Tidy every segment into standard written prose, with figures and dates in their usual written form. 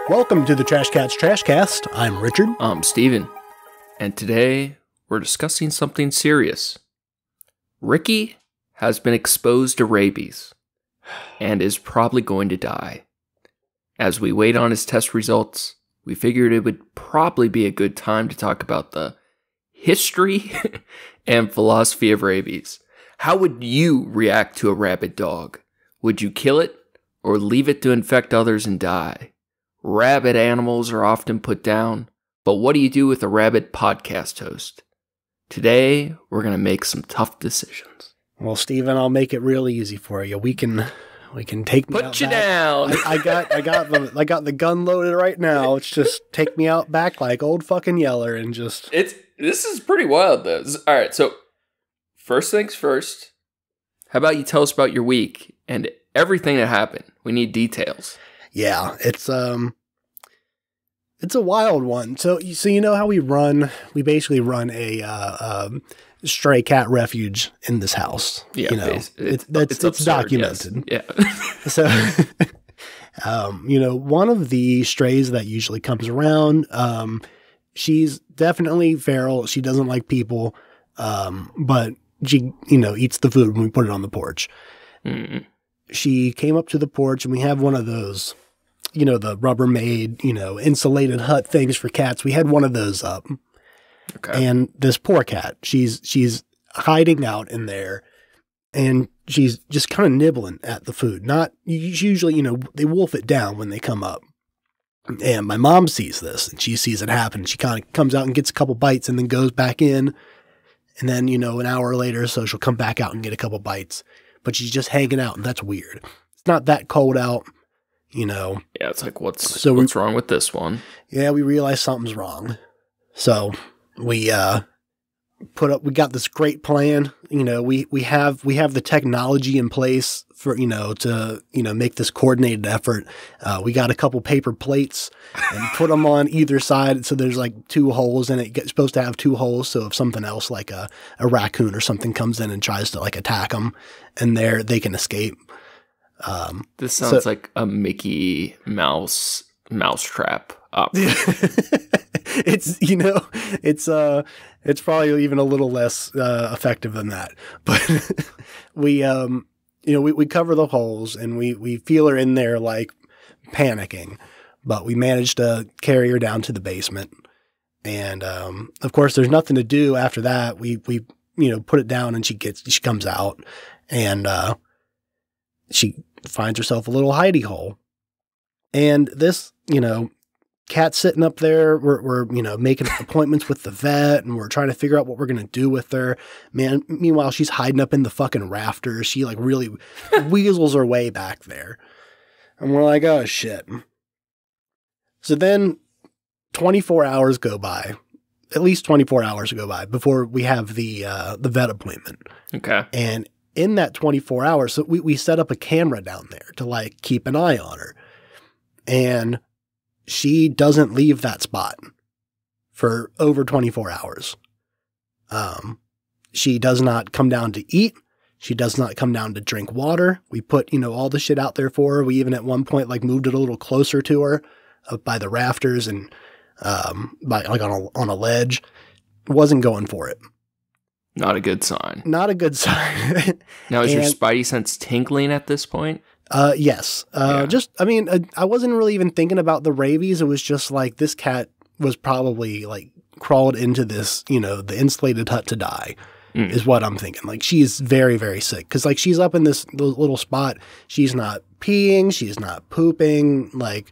Welcome to the Trash Cats Trashcast. I'm Richard. I'm Steven. And today we're discussing something serious. Ricky has been exposed to rabies and is probably going to die. As we wait on his test results, we figured it would probably be a good time to talk about the history and philosophy of rabies. How would you react to a rabid dog? Would you kill it or leave it to infect others and die? Rabid animals are often put down, but what do you do with a rabid podcast host? Today, we're going to make some tough decisions. Well, Steven, I'll make it real easy for you. We can take me out Put you back. down. I got the gun loaded right now. It's just take me out back like old fucking Yeller and just. This is pretty wild though. All right, so first things first. How about you tell us about your week and everything that happened? We need details. Yeah, it's a wild one. So you know how we basically run a stray cat refuge in this house. Yeah, you know, it's absurd, documented. Yes. Yeah. So, one of the strays that usually comes around, she's definitely feral. She doesn't like people, but she, eats the food when we put it on the porch. Mm. She came up to the porch and we have one of those, the Rubbermaid, insulated hut things for cats. We had one of those up. Okay. And this poor cat, she's hiding out in there and she's just kind of nibbling at the food. Not usually, they wolf it down when they come up. And my mom sees this and she sees it happen. She kind of comes out and gets a couple bites and then goes back in. And then, an hour later or so, she'll come back out and get a couple bites. But she's just hanging out, and that's weird. It's not that cold out, Yeah, it's like, what's wrong with this one? Yeah, we realized something's wrong. So we got this great plan. We have the technology in place for, to, make this coordinated effort. We got a couple paper plates and put them on either side. So there's like two holes and it's supposed to have two holes. So if something else like a raccoon or something comes in and tries to like attack them and they can escape. This sounds like a Mickey Mouse mousetrap up. It's probably even a little less effective than that. But we cover the holes and we feel her in there like panicking, but we managed to carry her down to the basement. And of course, there's nothing to do after that. We put it down and she comes out and she finds herself a little hidey hole. And this, cat's sitting up there. We're making appointments with the vet and we're trying to figure out what we're going to do with her. Man, meanwhile, she's hiding up in the fucking rafters. She like really weasels her way back there. And we're like, oh shit. So then 24 hours go by, at least 24 hours go by before we have the vet appointment. Okay. And in that 24 hours, so we set up a camera down there to like keep an eye on her. And she doesn't leave that spot for over 24 hours. She does not come down to eat. She does not come down to drink water. We put, all the shit out there for her. We even at one point like moved it a little closer to her up by the rafters and by like on a ledge. Wasn't going for it. Not a good sign. Not a good sign. Now, is your spidey sense tingling at this point? Yes. I wasn't really even thinking about the rabies. It was just like this cat was probably like crawled into this, the insulated hut to die is what I'm thinking. Like she's very, very sick because like she's up in this little spot. She's not peeing. She's not pooping. Like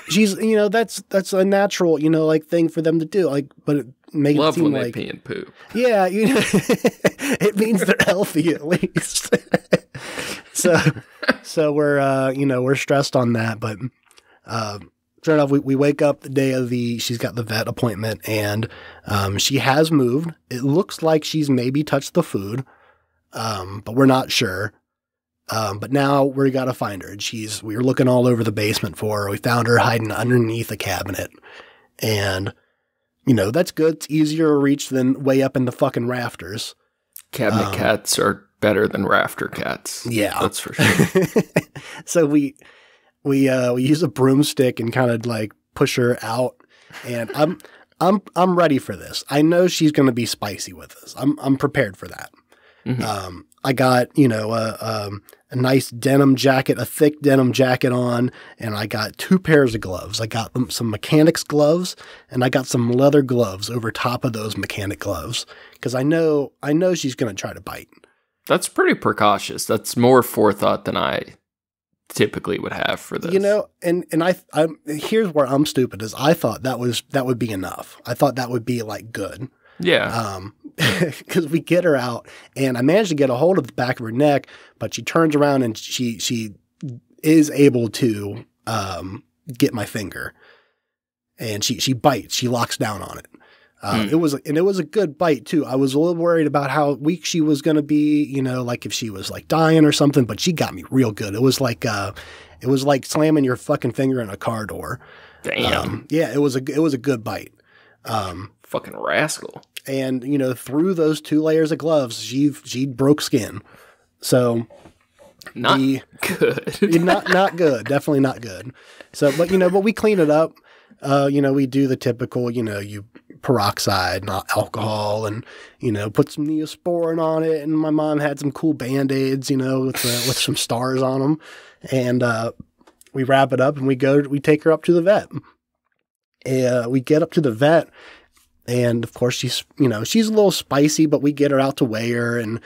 she's, that's a natural, like thing for them to do. Like, but it makes it seem when like they pee and poop. Yeah, it means they're healthy at least. So we're stressed on that, but sure enough, we wake up the day of she's got the vet appointment and she has moved. It looks like she's maybe touched the food, but we're not sure. But now we got to find her. And we were looking all over the basement for her. We found her hiding underneath a cabinet. And, that's good. It's easier to reach than way up in the fucking rafters. Cabinet cats are better than rafter cats. Yeah. That's for sure. So we use a broomstick and kind of like push her out. And I'm ready for this. I know she's going to be spicy with this. I'm prepared for that. Mm-hmm. I got, a nice denim jacket, a thick denim jacket on, and I got 2 pairs of gloves. I got some mechanics gloves, and I got some leather gloves over top of those mechanic gloves because I know she's going to try to bite. That's pretty precautious. That's more forethought than I typically would have for this. And I here's where I'm stupid is I thought that would be enough. I thought that would be like good. Yeah. Because we get her out, and I managed to get a hold of the back of her neck, but she turns around and she is able to get my finger, and she bites. She locks down on it. It was a good bite too. I was a little worried about how weak she was going to be, like if she was like dying or something, but she got me real good. It was like slamming your fucking finger in a car door. Damn. Yeah, it was a good bite. Fucking rascal. And, through those 2 layers of gloves, she broke skin. So not good. not good. Definitely not good. So, but we clean it up. We do the typical, you peroxide, not alcohol, and, put some Neosporin on it. And my mom had some cool Band-Aids, with some stars on them. And, we wrap it up and we take her up to the vet. We get up to the vet. And of course she's a little spicy, but we get her out to weigh her and,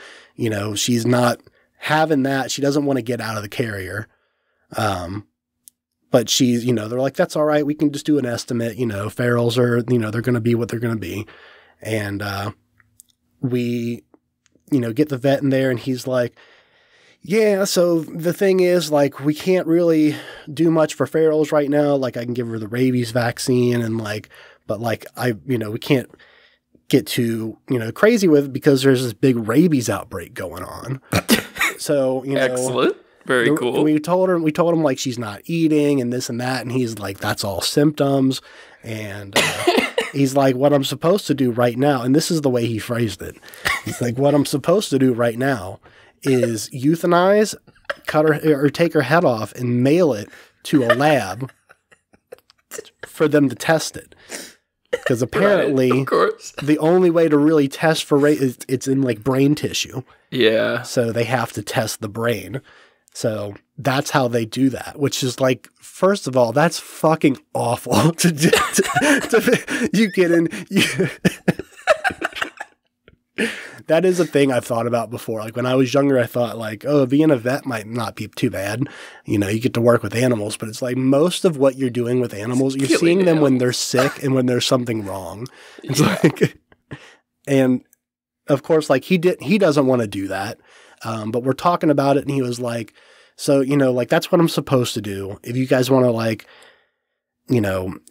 she's not having that. She doesn't want to get out of the carrier. But she's, they're like, that's all right. We can just do an estimate. Ferals are, they're going to be what they're going to be. And, we, get the vet in there and he's like, yeah, so the thing is, like, we can't really do much for ferals right now. Like, I can give her the rabies vaccine and but we can't get too, crazy with it because there's this big rabies outbreak going on. So, Excellent. Very cool. We told him like she's not eating and this and that. And he's like, that's all symptoms. And he's like, what I'm supposed to do right now. And this is the way he phrased it. He's like, what I'm supposed to do right now is euthanize, cut her or take her head off and mail it to a lab for them to test it. Because apparently, right, of course, the only way to really test for rabies, it's in like brain tissue. Yeah. So they have to test the brain. So that's how they do that, which is like, first of all, that's fucking awful to do. You get in. That is a thing I've thought about before. Like when I was younger, I thought like, oh, being a vet might not be too bad. You get to work with animals, but it's like most of what you're doing with animals, you're seeing them when they're sick and when there's something wrong. It's like, and of course, like he doesn't want to do that. But we're talking about it and he was like, so, like that's what I'm supposed to do. If you guys want to like,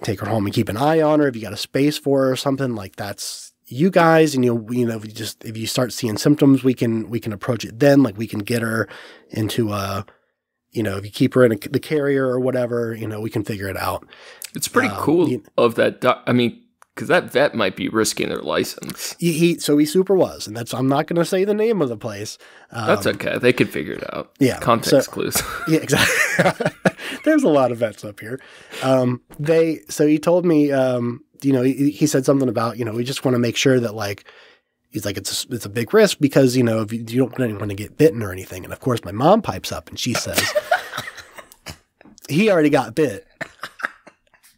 take her home and keep an eye on her, if you got a space for her or something, like that's you guys, and if you start seeing symptoms, we can approach it then. Like we can get her into if you keep her in the carrier or whatever, we can figure it out. It's pretty cool of that. Because that vet might be risking their license. He super was, and I'm not going to say the name of the place. That's okay. They could figure it out. Yeah, context clues. Yeah, exactly. There's a lot of vets up here. So he told me. He said something about, we just want to make sure that like, he's like, it's a big risk because, if you don't want to get bitten or anything. And of course my mom pipes up and she says, he already got bit.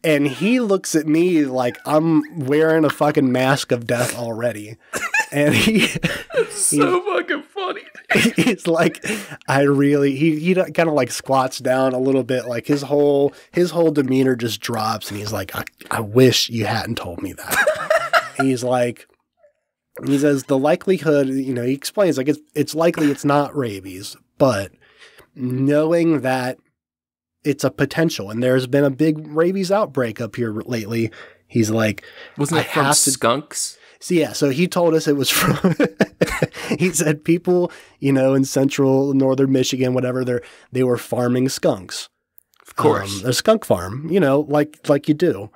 And he looks at me like I'm wearing a fucking mask of death already. And it's so fucking funny. He's like, he kind of like squats down a little bit. Like his whole demeanor just drops. And he's like, I wish you hadn't told me that. And he says the likelihood, he explains like it's likely it's not rabies, but knowing that it's a potential, and there's been a big rabies outbreak up here lately. He's like, wasn't it from skunks? So he told us it was from, he said people, in central, northern Michigan, whatever, they were farming skunks. Of course. A skunk farm, like you do.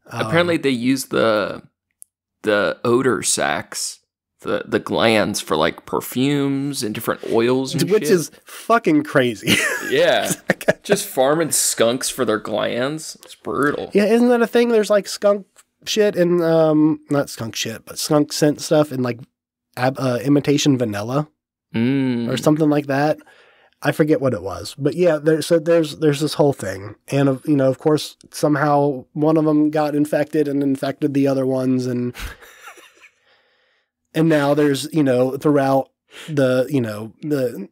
Apparently they use the odor sacs, the glands for like perfumes and different oils and which shit. is fucking crazy. Yeah. Just farming skunks for their glands. It's brutal. Yeah, isn't that a thing? There's like skunk shit and not skunk shit, but skunk scent stuff and like imitation vanilla or something like that. I forget what it was, but yeah, there's this whole thing, and of course somehow one of them got infected and infected the other ones, and now there's throughout the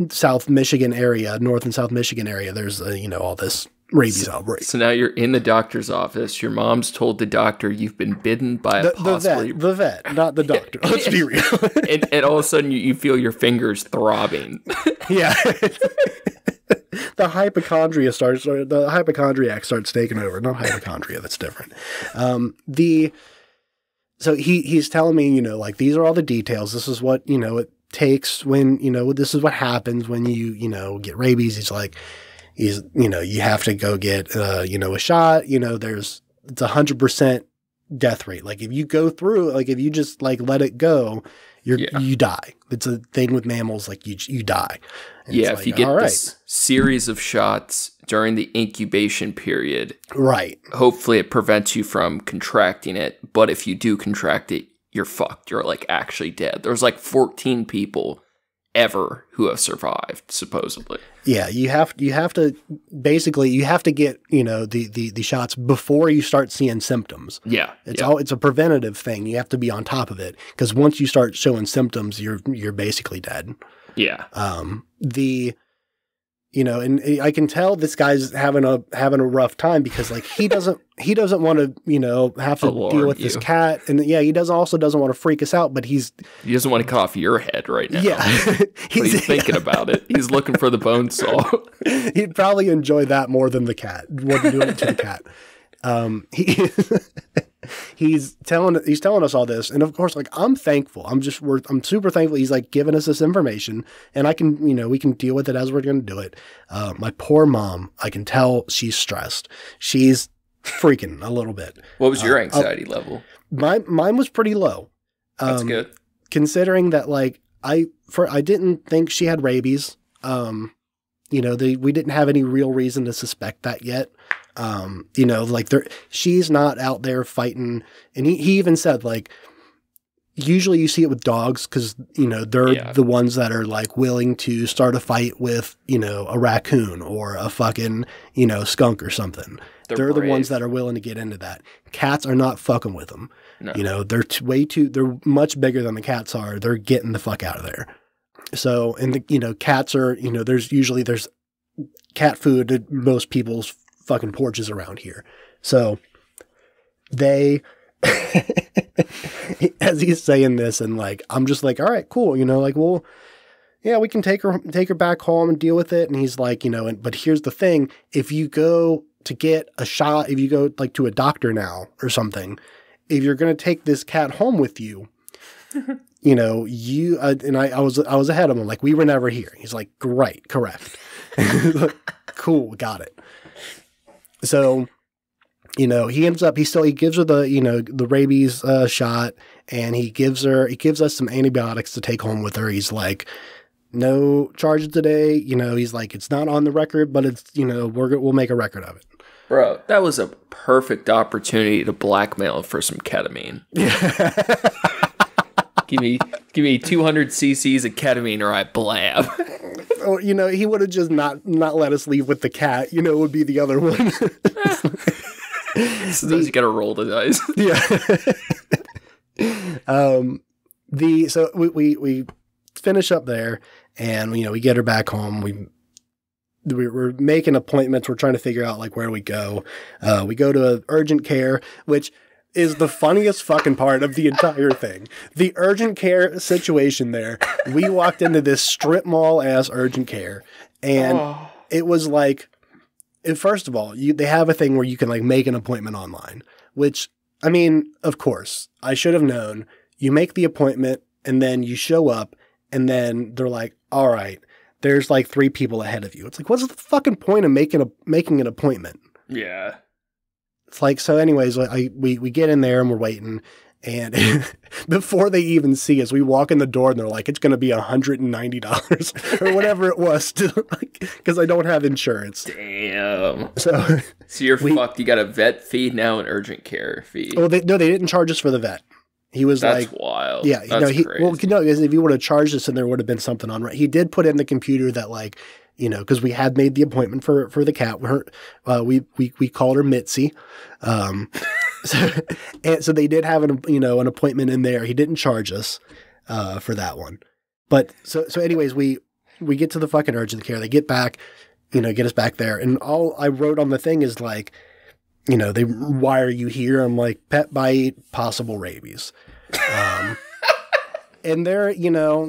South Michigan area, North and South Michigan area, there's all this rabies outbreak. So now you're in the doctor's office. Your mom's told the doctor you've been bitten by the vet, not the doctor. Let's be real. and all of a sudden you feel your fingers throbbing. Yeah. The hypochondriac starts taking over. Not hypochondria, that's different. So he's telling me, like, these are all the details. This is what, it takes when, this is what happens when you get rabies. He's like, you have to go get, a shot, it's 100% death rate. Like if you go through, like if you just like let it go, you die. It's a thing with mammals. Like you die. And if you get this series of shots during the incubation period, right. Hopefully it prevents you from contracting it. But if you do contract it, you're fucked. You're like actually dead. There's like 14 people ever who have survived, supposedly. Yeah, you have to basically get the shots before you start seeing symptoms. Yeah, it's a preventative thing. You have to be on top of it because once you start showing symptoms, you're basically dead. Yeah. And I can tell this guy's having a rough time because like he doesn't want to have to deal with this cat, and he also doesn't want to freak us out, but he doesn't want to cut off your head right now. Yeah, he's thinking about it. He's looking for the bone saw. He'd probably enjoy that more than the cat. What doing it to the cat? He's telling us all this, and of course, like I'm thankful. I'm super thankful. He's like giving us this information, and I can we can deal with it as we're going to do it. My poor mom, I can tell she's stressed. She's freaking a little bit. What was your anxiety level? Mine was pretty low. That's good. Considering that, like I didn't think she had rabies. We didn't have any real reason to suspect that yet. She's not out there fighting. And he even said, like, usually you see it with dogs because, they're the ones that are like willing to start a fight with, a raccoon or a fucking, skunk or something. They're the ones that are willing to get into that. Cats are not fucking with them. No. They're they're much bigger than the cats are. They're getting the fuck out of there. So, and cats are, there's cat food at most people's fucking porches around here. So they, as he's saying this, and like, I'm just like, all right, cool. Well, yeah, we can take her back home and deal with it. And he's like, but here's the thing. If you go to get a shot, if you go like to a doctor now or something, if you're going to take this cat home with you, you, and I was ahead of him. Like, we were never here. He's like, great, correct. Cool. Got it. So, he ends up, he gives her the rabies shot, and he gives us some antibiotics to take home with her. He's like, no charges today. He's like, it's not on the record, but it's, we'll make a record of it. Bro, that was a perfect opportunity to blackmail for some ketamine. Give me 200 cc's of ketamine or I blab. Or, he would have just not let us leave with the cat, would be the other one. Sometimes you gotta roll the dice. Yeah. So we finish up there, and, we get her back home. We're making appointments. We're trying to figure out like where we go. We go to urgent care, which is the funniest fucking part of the entire thing. The urgent care situation there. We walked into this strip mall ass urgent care, and it was like, first of all, they have a thing where you can like make an appointment online, which I mean, of course, I should have known. You make the appointment and then you show up and then they're like, all right, there's like 3 people ahead of you. It's like, what's the fucking point of making an appointment? Yeah. It's like, so anyways, we get in there and we're waiting. And before they even see us, we walk in the door and they're like, it's going to be $190 or whatever it was, because I don't have insurance. Damn. So you're fucked. You got a vet fee now, an urgent care fee. Oh, they didn't charge us for the vet. He was That's like, wild. Yeah, that's crazy. Well, no, because if he would have charged us, then there would have been something on. He did put in the computer that, like, because we had made the appointment for the cat. We called her Mitzi. So they did have an appointment in there. He didn't charge us for that one. But so anyways, we get to the fucking urgent care. They get back, get us back there. And all I wrote on the thing is like, why are you here? I'm like, pet bite, possible rabies. And they're,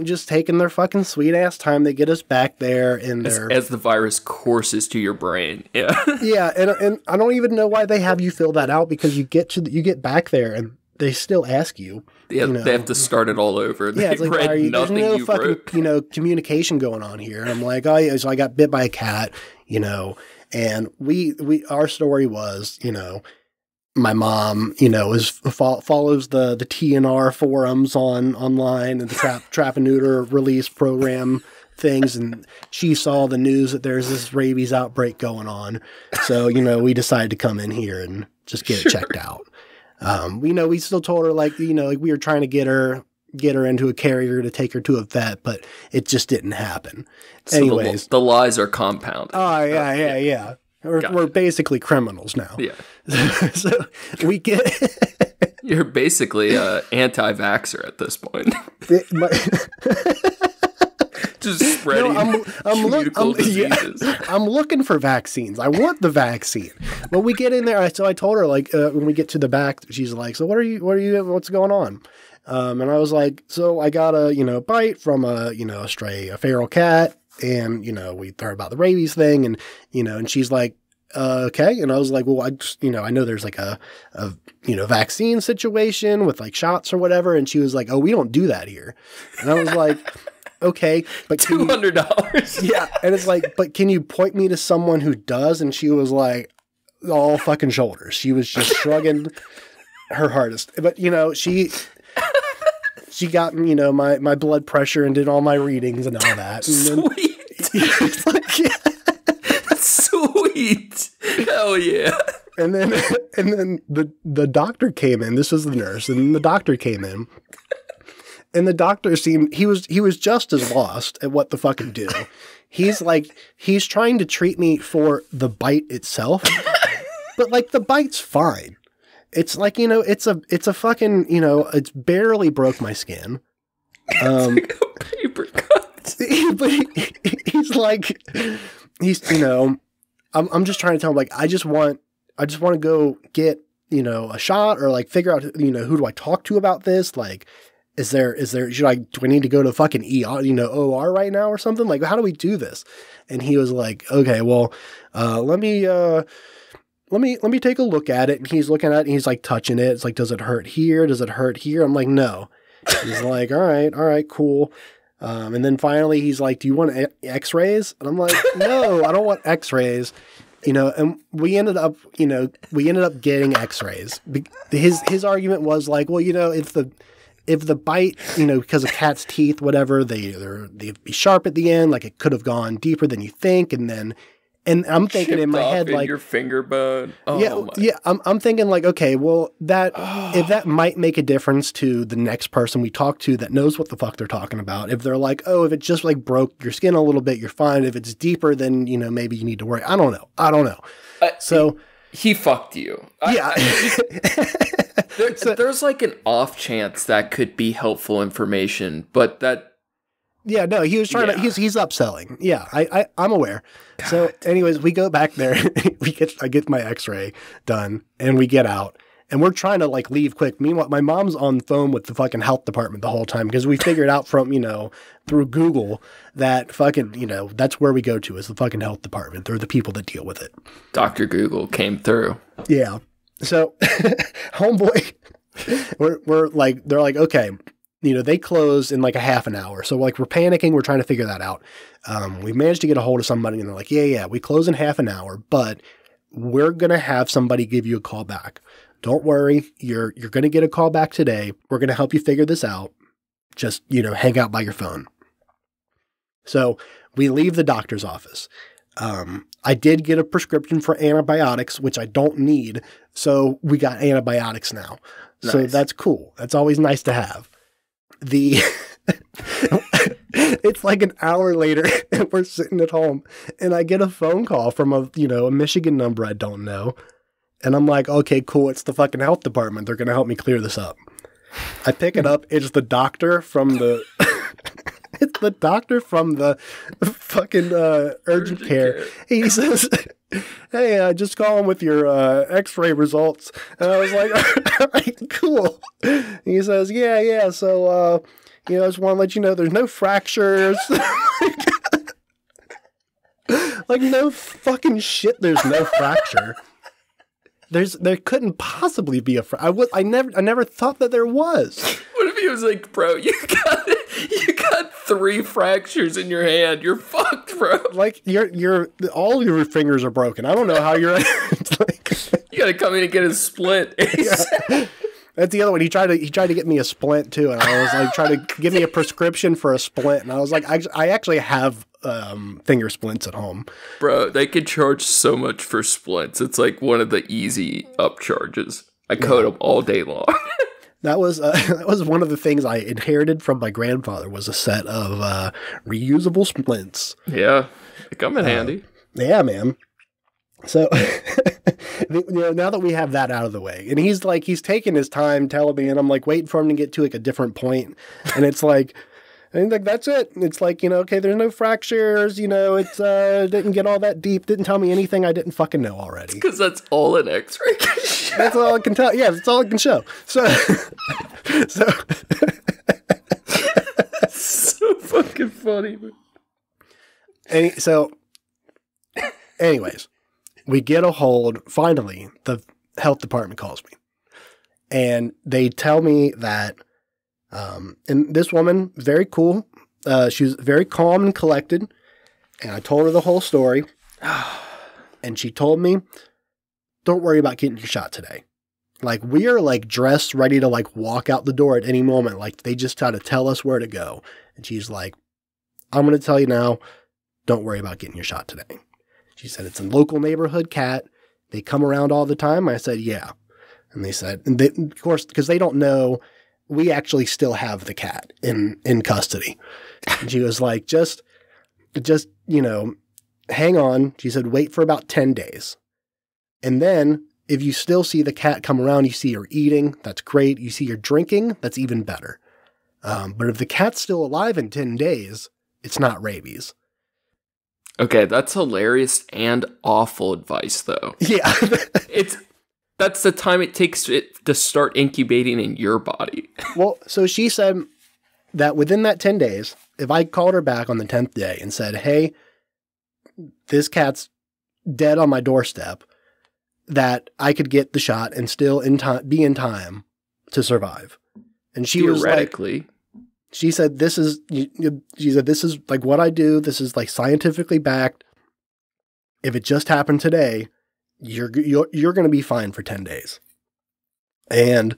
just taking their fucking sweet ass time. They get us back there and as the virus courses to your brain. Yeah. Yeah. And I don't even know why they have you fill that out, because you get back there and they still ask you. Yeah, they have to start it all over. They it's like, read nothing there's no you fucking, wrote. Communication going on here. And I'm like, oh yeah, so I got bit by a cat, and our story was, my mom, follows the TNR forums online and the trap and neuter release program things, and she saw the news that there's this rabies outbreak going on. So, we decided to come in here and just get it checked out. We still told her like we were trying to get her into a carrier to take her to a vet, but it just didn't happen. So anyways, the lies are compounded. Oh yeah. We're basically criminals now. Yeah. So we get... You're basically an anti-vaxxer at this point. Just spreading communicable diseases. Yeah, I'm looking for vaccines. I want the vaccine. But we get in there. So I told her, like, when we get to the back, she's like, so what's going on? And I was like, so I got a, bite from a feral cat. And, we heard about the rabies thing and, and she's like, okay. And I was like, well, I just, I know there's like a vaccine situation with like shots or whatever. And she was like, oh, we don't do that here. And I was like, okay, but $200. Yeah. And it's like, but can you point me to someone who does? And she was like, all fucking shoulders. She was just shrugging her hardest. But, she got, my blood pressure and did all my readings and all that. And Sweet. It's like, yeah. Sweet. Hell yeah. And then the doctor came in. This was the nurse, and the doctor came in. And the doctor he was just as lost at what the fucking do. He's trying to treat me for the bite itself. But like the bite's fine. It's like, it's a fucking, it's barely broke my skin. It's like a paper cut. But he's like, I'm just trying to tell him, like, I just want to go get, a shot or like figure out, who do I talk to about this? Like, do I need to go to fucking ER, OR right now or something? Like, how do we do this? And he was like, okay, well, let me take a look at it. And he's looking at it and he's like touching it. It's like, does it hurt here? Does it hurt here? I'm like, no. He's like, all right, cool. And then finally he's like, do you want x-rays? And I'm like, no, I don't want x-rays. And we ended up getting x-rays. His argument was like, well, if the bite, because of cat's teeth, whatever, they'd be sharp at the end, like it could have gone deeper than you think. And I'm thinking in my head, like, your finger bone. Oh, yeah. I'm thinking like, okay, well, if that might make a difference to the next person we talk to that knows what the fuck they're talking about. If they're like, oh, if it just like broke your skin a little bit, you're fine. If it's deeper, then maybe you need to worry. I don't know. So he fucked you. Yeah. There's like an off chance that could be helpful information, but that. Yeah, no, he was trying to, he's upselling. Yeah, I'm aware. God. So anyways, we go back there, I get my x-ray done and we get out and we're trying to like leave quick. Meanwhile, my mom's on the phone with the fucking health department the whole time because we figured out from, through Google that fucking, that's where we go to is the fucking health department. They're the people that deal with it. Dr. Google came through. Yeah. So homeboy, we're like, they're like, okay, they close in like a half an hour. So like we're panicking. We're trying to figure that out. We managed to get a hold of somebody and they're like, yeah, we close in half an hour, but we're going to have somebody give you a call back. Don't worry. You're going to get a call back today. We're going to help you figure this out. Just, hang out by your phone. So we leave the doctor's office. I did get a prescription for antibiotics, which I don't need. So we got antibiotics now. Nice. So that's cool. That's always nice to have. It's like an hour later and we're sitting at home and I get a phone call from a Michigan number I don't know. And I'm like, okay, cool. It's the fucking health department. They're going to help me clear this up. I pick it up. It's the doctor from the, it's the doctor from the fucking urgent care. He says, hey, just call him with your x-ray results. And I was like, all right, cool. He says, yeah. So, I just want to let you know there's no fractures. Like, no fucking shit, there's no fracture. There couldn't possibly be a I never thought that there was. What if he was like, bro, you got 3 fractures in your hand. You're fucked, bro. Like all your fingers are broken. I don't know how you're like, you gotta come in and get a splint. Yeah. That's the other one. He tried to get me a splint too, and I was like, trying to give me a prescription for a splint, and I was like, I actually have finger splints at home. Bro, they could charge so much for splints. It's like one of the easy upcharges. I code them all day long. That was one of the things I inherited from my grandfather, was a set of reusable splints. Yeah, they come in handy. Yeah, man. So, now that we have that out of the way, and he's taking his time telling me, and I'm like waiting for him to get to like a different point, and it's like, and like, that's it. It's like, okay, there's no fractures, it's, didn't get all that deep, didn't tell me anything I didn't fucking know already. Because that's all an x-ray can show. That's all I can tell. Yeah, that's all I can show. So, so fucking funny. Anyways, we get a hold, finally, the health department calls me. And they tell me that, and this woman, very cool, she was very calm and collected. And I told her the whole story. And she told me, don't worry about getting your shot today. Like, we are like dressed, ready to like walk out the door at any moment. Like, they just try to tell us where to go. And she's like, I'm going to tell you now, don't worry about getting your shot today. She said, it's a local neighborhood cat. They come around all the time. I said, yeah. And they said, and of course, because they don't know, we actually still have the cat in custody. And she was like, just, hang on. She said, wait for about 10 days. And then if you still see the cat come around, you see her eating, that's great. You see her drinking, that's even better. But if the cat's still alive in 10 days, it's not rabies. Okay, that's hilarious and awful advice, though. Yeah. That's the time it takes it to start incubating in your body. Well, so she said that within that 10 days, if I called her back on the 10th day and said, hey, this cat's dead on my doorstep, that I could get the shot and still be in time to survive. And she was like, she said, this is like what I do. This is like scientifically backed. If it just happened today, you're going to be fine for 10 days. And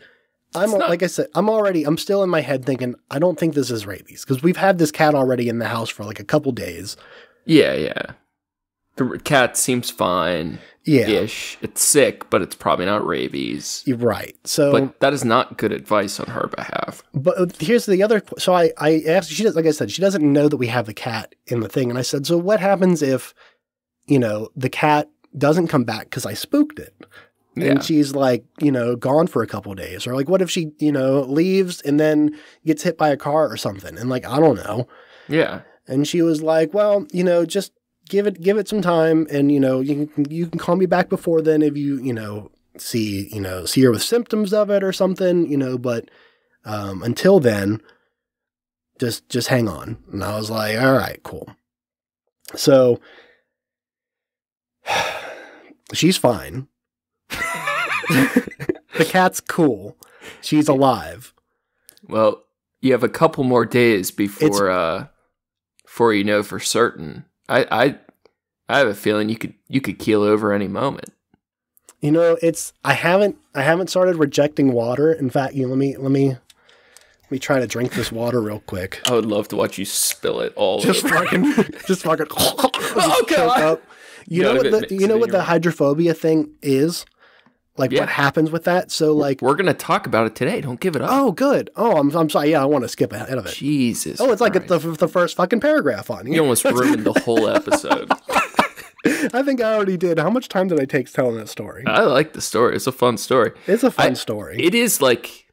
like I said, I'm still in my head thinking, I don't think this is rabies, because we've had this cat already in the house for like a couple days. Yeah. The cat seems fine. Yeah. Ish. It's sick, but it's probably not rabies. You're right. So, but that is not good advice on her behalf. But here's the other. So I asked. She does, like I said, she doesn't know that we have the cat in the thing. And I said, so what happens if, the cat doesn't come back because I spooked it? Yeah. And she's like, gone for a couple of days. Or like, what if she, leaves and then gets hit by a car or something? And like, I don't know. Yeah. And she was like, well, just give it some time, and you can call me back before then if you see her with symptoms of it or something, but until then, just hang on. And I was like, all right, cool. So she's fine. The cat's cool. She's alive. Well, you have a couple more days before you know for certain. I have a feeling you could keel over any moment. You know, I haven't started rejecting water. In fact, let me try to drink this water real quick. I would love to watch you spill it all just over. just fucking Oh god. You know what the hydrophobia thing is? Like what happens with that? So like we're gonna talk about it today. Don't give it up. Oh, good. Oh, I'm sorry. Yeah, I want to skip ahead of it. Jesus. Oh, it's like the first fucking paragraph on here. You almost ruined the whole episode. I think I already did. How much time did I take telling that story? I like the story. It's a fun story. It's a fun story. It is like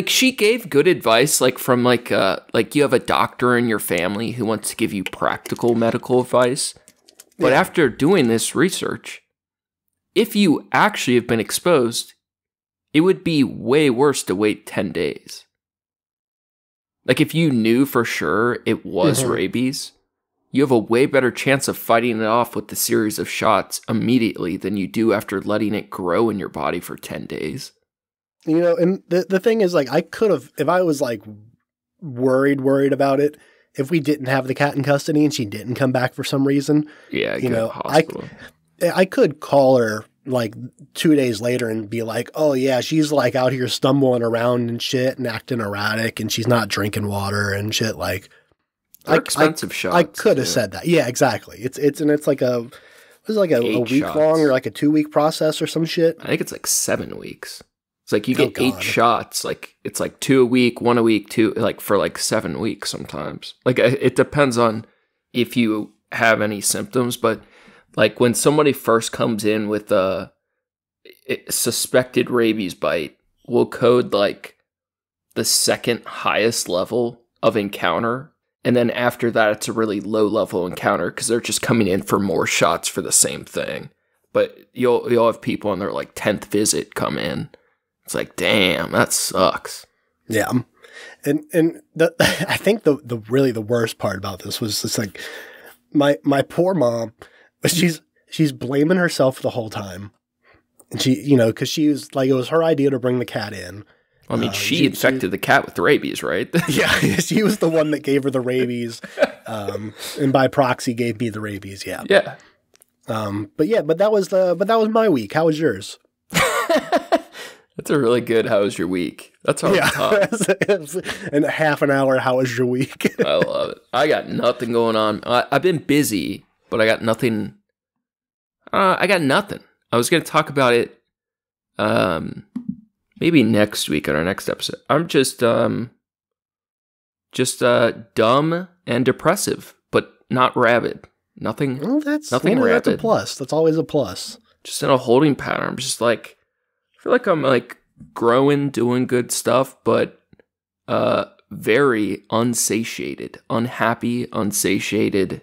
she gave good advice, like from like you have a doctor in your family who wants to give you practical medical advice. But after doing this research, if you actually have been exposed, it would be way worse to wait 10 days. Like if you knew for sure it was rabies, you have a way better chance of fighting it off with the series of shots immediately than you do after letting it grow in your body for 10 days. You know, and the thing is, like, I could have, if I was like worried about it, if we didn't have the cat in custody and she didn't come back for some reason, you know, hospital. I could call her like 2 days later and be like, oh yeah, she's like out here stumbling around and shit and acting erratic and she's not drinking water and shit. Like, they're expensive shots. I could have said that. Yeah, exactly. It's like a week shots. long or like a 2 week process or some shit. I think it's like 7 weeks. It's like you get 8 shots. Like it's like 2 a week, 1 a week, 2 like for like 7 weeks sometimes. Like it depends on if you have any symptoms, but like when somebody first comes in with a suspected rabies bite, we'll code like the second highest level of encounter. And then after that, it's a really low level encounter because they're just coming in for more shots for the same thing. But you'll have people on their like 10th visit come in. It's like, damn, that sucks. Yeah. And I think the really the worst part about this was just like my poor mom, she's blaming herself the whole time. And she, you know, because she was like, it was her idea to bring the cat in. I mean, she infected the cat with rabies, right? Yeah, she was the one that gave her the rabies, and by proxy gave me the rabies. Yeah, yeah. But that was my week. How was yours? That's a really good. How was your week? That's all. Yeah, in half an hour. How was your week? I love it. I got nothing going on. I've been busy, but I got nothing. I was going to talk about it. Maybe next week on our next episode. I'm just dumb and depressive, but not rabid. Nothing. Well, nothing rabid. That's a plus. That's always a plus. Just in a holding pattern. I'm just like, I feel like I'm like growing, doing good stuff, but very unsatiated, unhappy, unsatiated.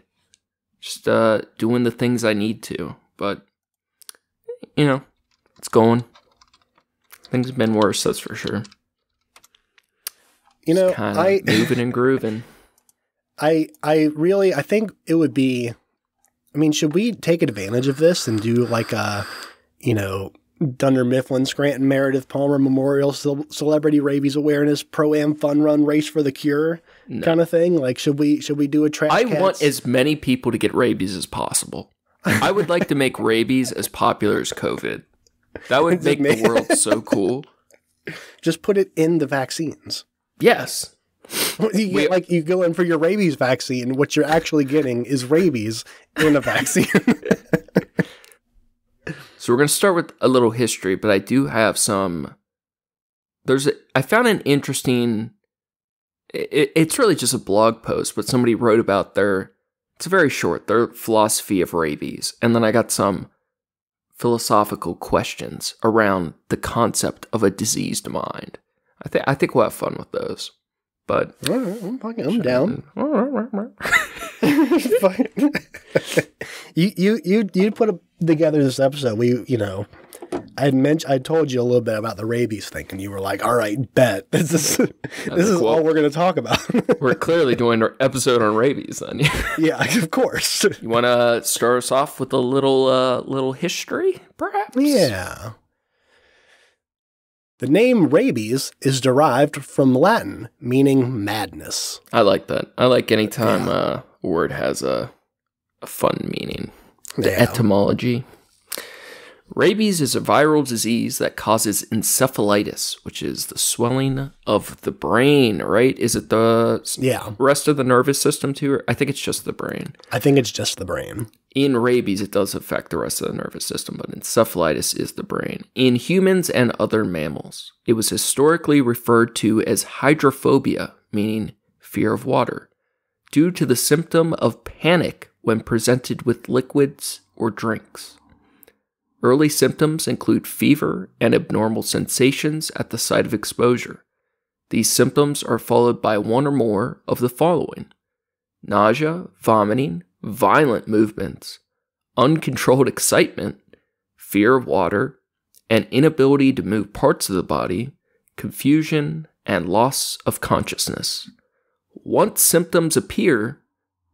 Just doing the things I need to, but you know, it's going. Things have been worse, that's for sure. You know, kind of moving and grooving. I think it would be, I mean, should we take advantage of this and do like a, you know, Dunder Mifflin, Scranton, Meredith Palmer Memorial Celebrity Rabies Awareness Pro-Am Fun Run Race for the Cure kind of thing? Like, should we do a trash cats? I want as many people to get rabies as possible. I would like to make rabies as popular as COVID. That would make the world so cool. Just put it in the vaccines. Yes. You go in for your rabies vaccine. What you're actually getting is rabies in a vaccine. So we're going to start with a little history, but I do have some. I found an interesting. It's really just a blog post, but somebody wrote about it's very short, their philosophy of rabies. And then I got some philosophical questions around the concept of a diseased mind. I think we'll have fun with those. But I'm down. You put together this episode. I told you a little bit about the rabies thing, and you were like, "All right, bet this is all we're going to talk about." We're clearly doing our episode on rabies, then. Yeah, of course. You want to start us off with a little history, perhaps? Yeah. The name rabies is derived from Latin, meaning madness. I like that. I like any time a word has a fun meaning. The etymology. Rabies is a viral disease that causes encephalitis, which is the swelling of the brain, right? Is it the rest of the nervous system too? I think it's just the brain. I think it's just the brain. In rabies, it does affect the rest of the nervous system, but encephalitis is the brain. In humans and other mammals, it was historically referred to as hydrophobia, meaning fear of water, due to the symptom of panic when presented with liquids or drinks. Early symptoms include fever and abnormal sensations at the site of exposure. These symptoms are followed by one or more of the following: nausea, vomiting, violent movements, uncontrolled excitement, fear of water, and inability to move parts of the body, confusion, and loss of consciousness. Once symptoms appear,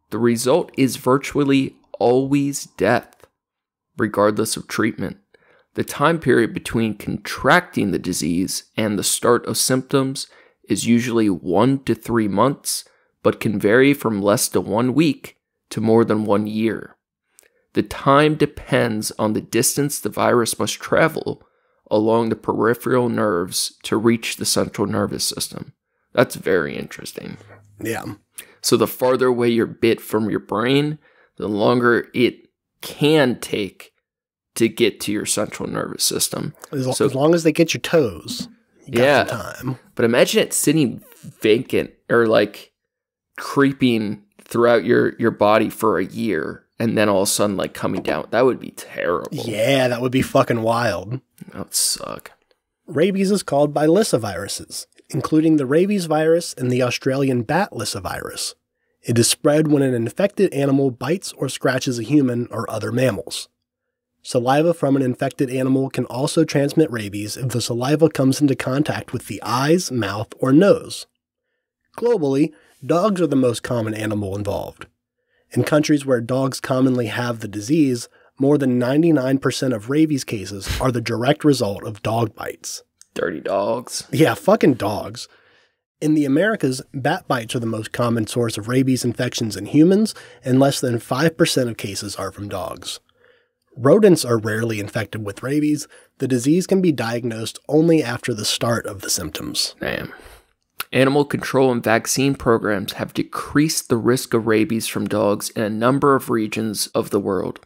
the result is virtually always death, regardless of treatment. The time period between contracting the disease and the start of symptoms is usually 1 to 3 months, but can vary from less than 1 week to more than 1 year. The time depends on the distance the virus must travel along the peripheral nerves to reach the central nervous system. That's very interesting. Yeah. So the farther away you're bit from your brain, the longer it can take to get to your central nervous system. As long as they get your toes, you got some time. But imagine it sitting vacant or like creeping throughout your body for a year and then all of a sudden like coming down. That would be terrible. Yeah, that would be fucking wild. That would suck. Rabies is caused by lyssaviruses, including the rabies virus and the Australian bat lyssavirus. It is spread when an infected animal bites or scratches a human or other mammals. Saliva from an infected animal can also transmit rabies if the saliva comes into contact with the eyes, mouth, or nose. Globally, dogs are the most common animal involved. In countries where dogs commonly have the disease, more than 99% of rabies cases are the direct result of dog bites. Dirty dogs. Yeah, fucking dogs. In the Americas, bat bites are the most common source of rabies infections in humans, and less than 5% of cases are from dogs. Rodents are rarely infected with rabies. The disease can be diagnosed only after the start of the symptoms. Damn. Animal control and vaccine programs have decreased the risk of rabies from dogs in a number of regions of the world.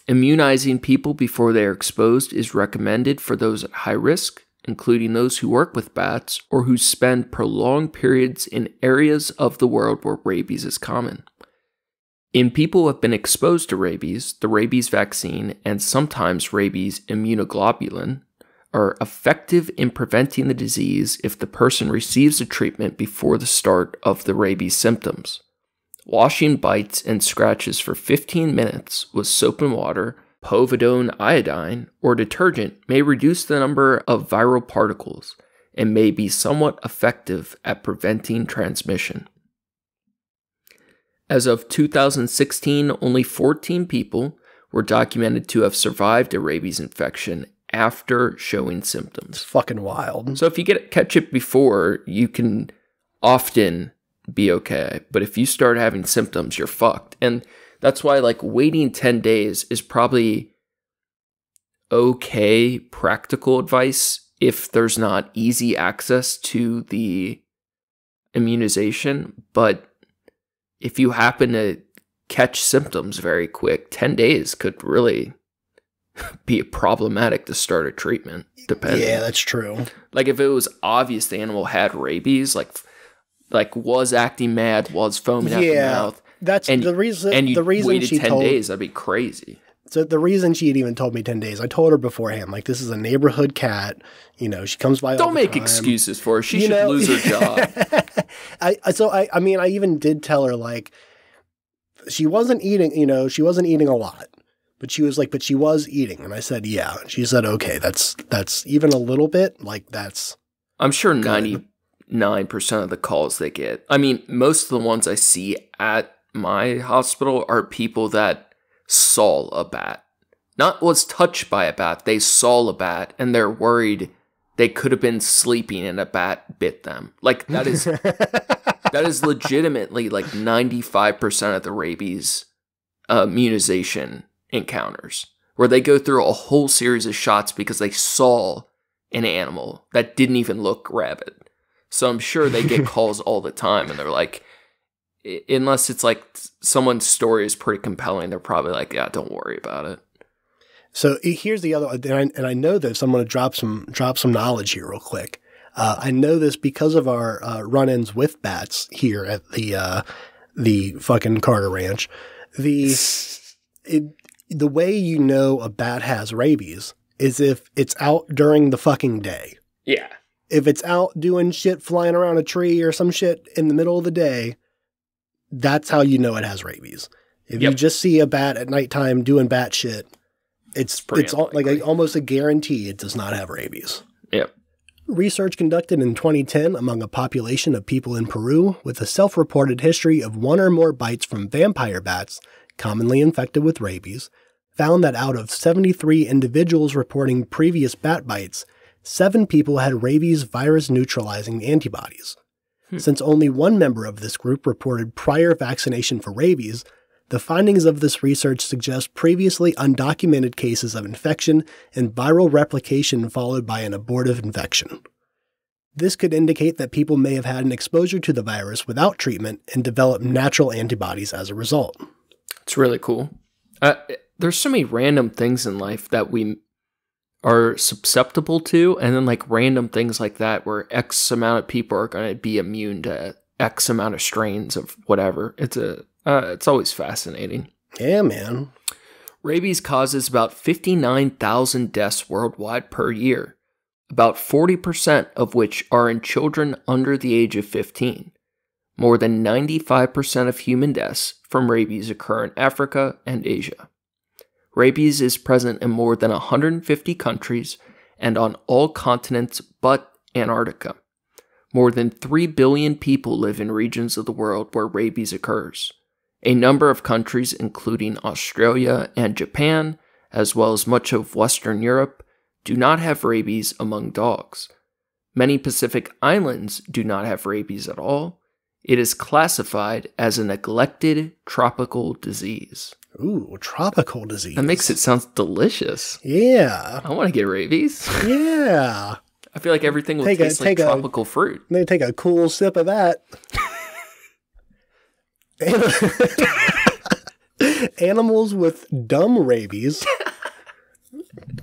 Immunizing people before they are exposed is recommended for those at high risk, including those who work with bats or who spend prolonged periods in areas of the world where rabies is common. In people who have been exposed to rabies, the rabies vaccine and sometimes rabies immunoglobulin are effective in preventing the disease if the person receives the treatment before the start of the rabies symptoms. Washing bites and scratches for 15 minutes with soap and water, povidone iodine, or detergent may reduce the number of viral particles and may be somewhat effective at preventing transmission. As of 2016, only 14 people were documented to have survived a rabies infection after showing symptoms. It's fucking wild. So if you catch it before, you can often be okay. But if you start having symptoms, you're fucked. And that's why like waiting 10 days is probably okay practical advice if there's not easy access to the immunization. But if you happen to catch symptoms very quick, 10 days could really be problematic to start a treatment, depending. Yeah, that's true. Like if it was obvious the animal had rabies, like was acting mad, was foaming at the mouth. That's the reason. And you the reason waited she 10 told, days, that'd be crazy. So the reason she had even told me 10 days, I told her beforehand, like, this is a neighborhood cat. You know, she comes by all the time. Don't make excuses for her. She should lose her job. I mean, I even did tell her, like, she wasn't eating a lot. But she was like, but she was eating. And I said, yeah. And she said, okay, that's even a little bit, like that's I'm sure good. 99% of the calls they get. I mean, most of the ones I see at my hospital are people that saw a bat. Not was touched by a bat, they saw a bat and they're worried they could have been sleeping and a bat bit them. Like that is legitimately like 95% of the rabies immunization encounters, where they go through a whole series of shots because they saw an animal that didn't even look rabid. So I'm sure they get calls all the time and they're like, unless it's like someone's story is pretty compelling, they're probably like, yeah, don't worry about it. So here's the other, and I know this. I'm going to drop some knowledge here real quick. I know this because of our run-ins with bats here at the fucking Carter Ranch. The way you know a bat has rabies is if it's out during the fucking day. Yeah. If it's out doing shit, flying around a tree or some shit in the middle of the day, that's how you know it has rabies. If you just see a bat at nighttime doing bat shit, it's like almost a guarantee it does not have rabies. Yep. Research conducted in 2010 among a population of people in Peru with a self-reported history of one or more bites from vampire bats, commonly infected with rabies, found that out of 73 individuals reporting previous bat bites, 7 people had rabies virus-neutralizing antibodies. Since only one member of this group reported prior vaccination for rabies, the findings of this research suggest previously undocumented cases of infection and viral replication followed by an abortive infection. This could indicate that people may have had an exposure to the virus without treatment and developed natural antibodies as a result. It's really cool. There's so many random things in life that we are susceptible to, and then like random things like that where X amount of people are going to be immune to X amount of strains of whatever. It's always fascinating. Yeah, man. Rabies causes about 59,000 deaths worldwide per year, about 40% of which are in children under the age of 15. More than 95% of human deaths from rabies occur in Africa and Asia. Rabies is present in more than 150 countries and on all continents but Antarctica. More than 3 billion people live in regions of the world where rabies occurs. A number of countries, including Australia and Japan, as well as much of Western Europe, do not have rabies among dogs. Many Pacific islands do not have rabies at all. It is classified as a neglected tropical disease. Ooh, tropical disease. That makes it sound delicious. Yeah. I want to get rabies. Yeah. I feel like everything will taste like tropical fruit. They take a cool sip of that. Animals with dumb rabies,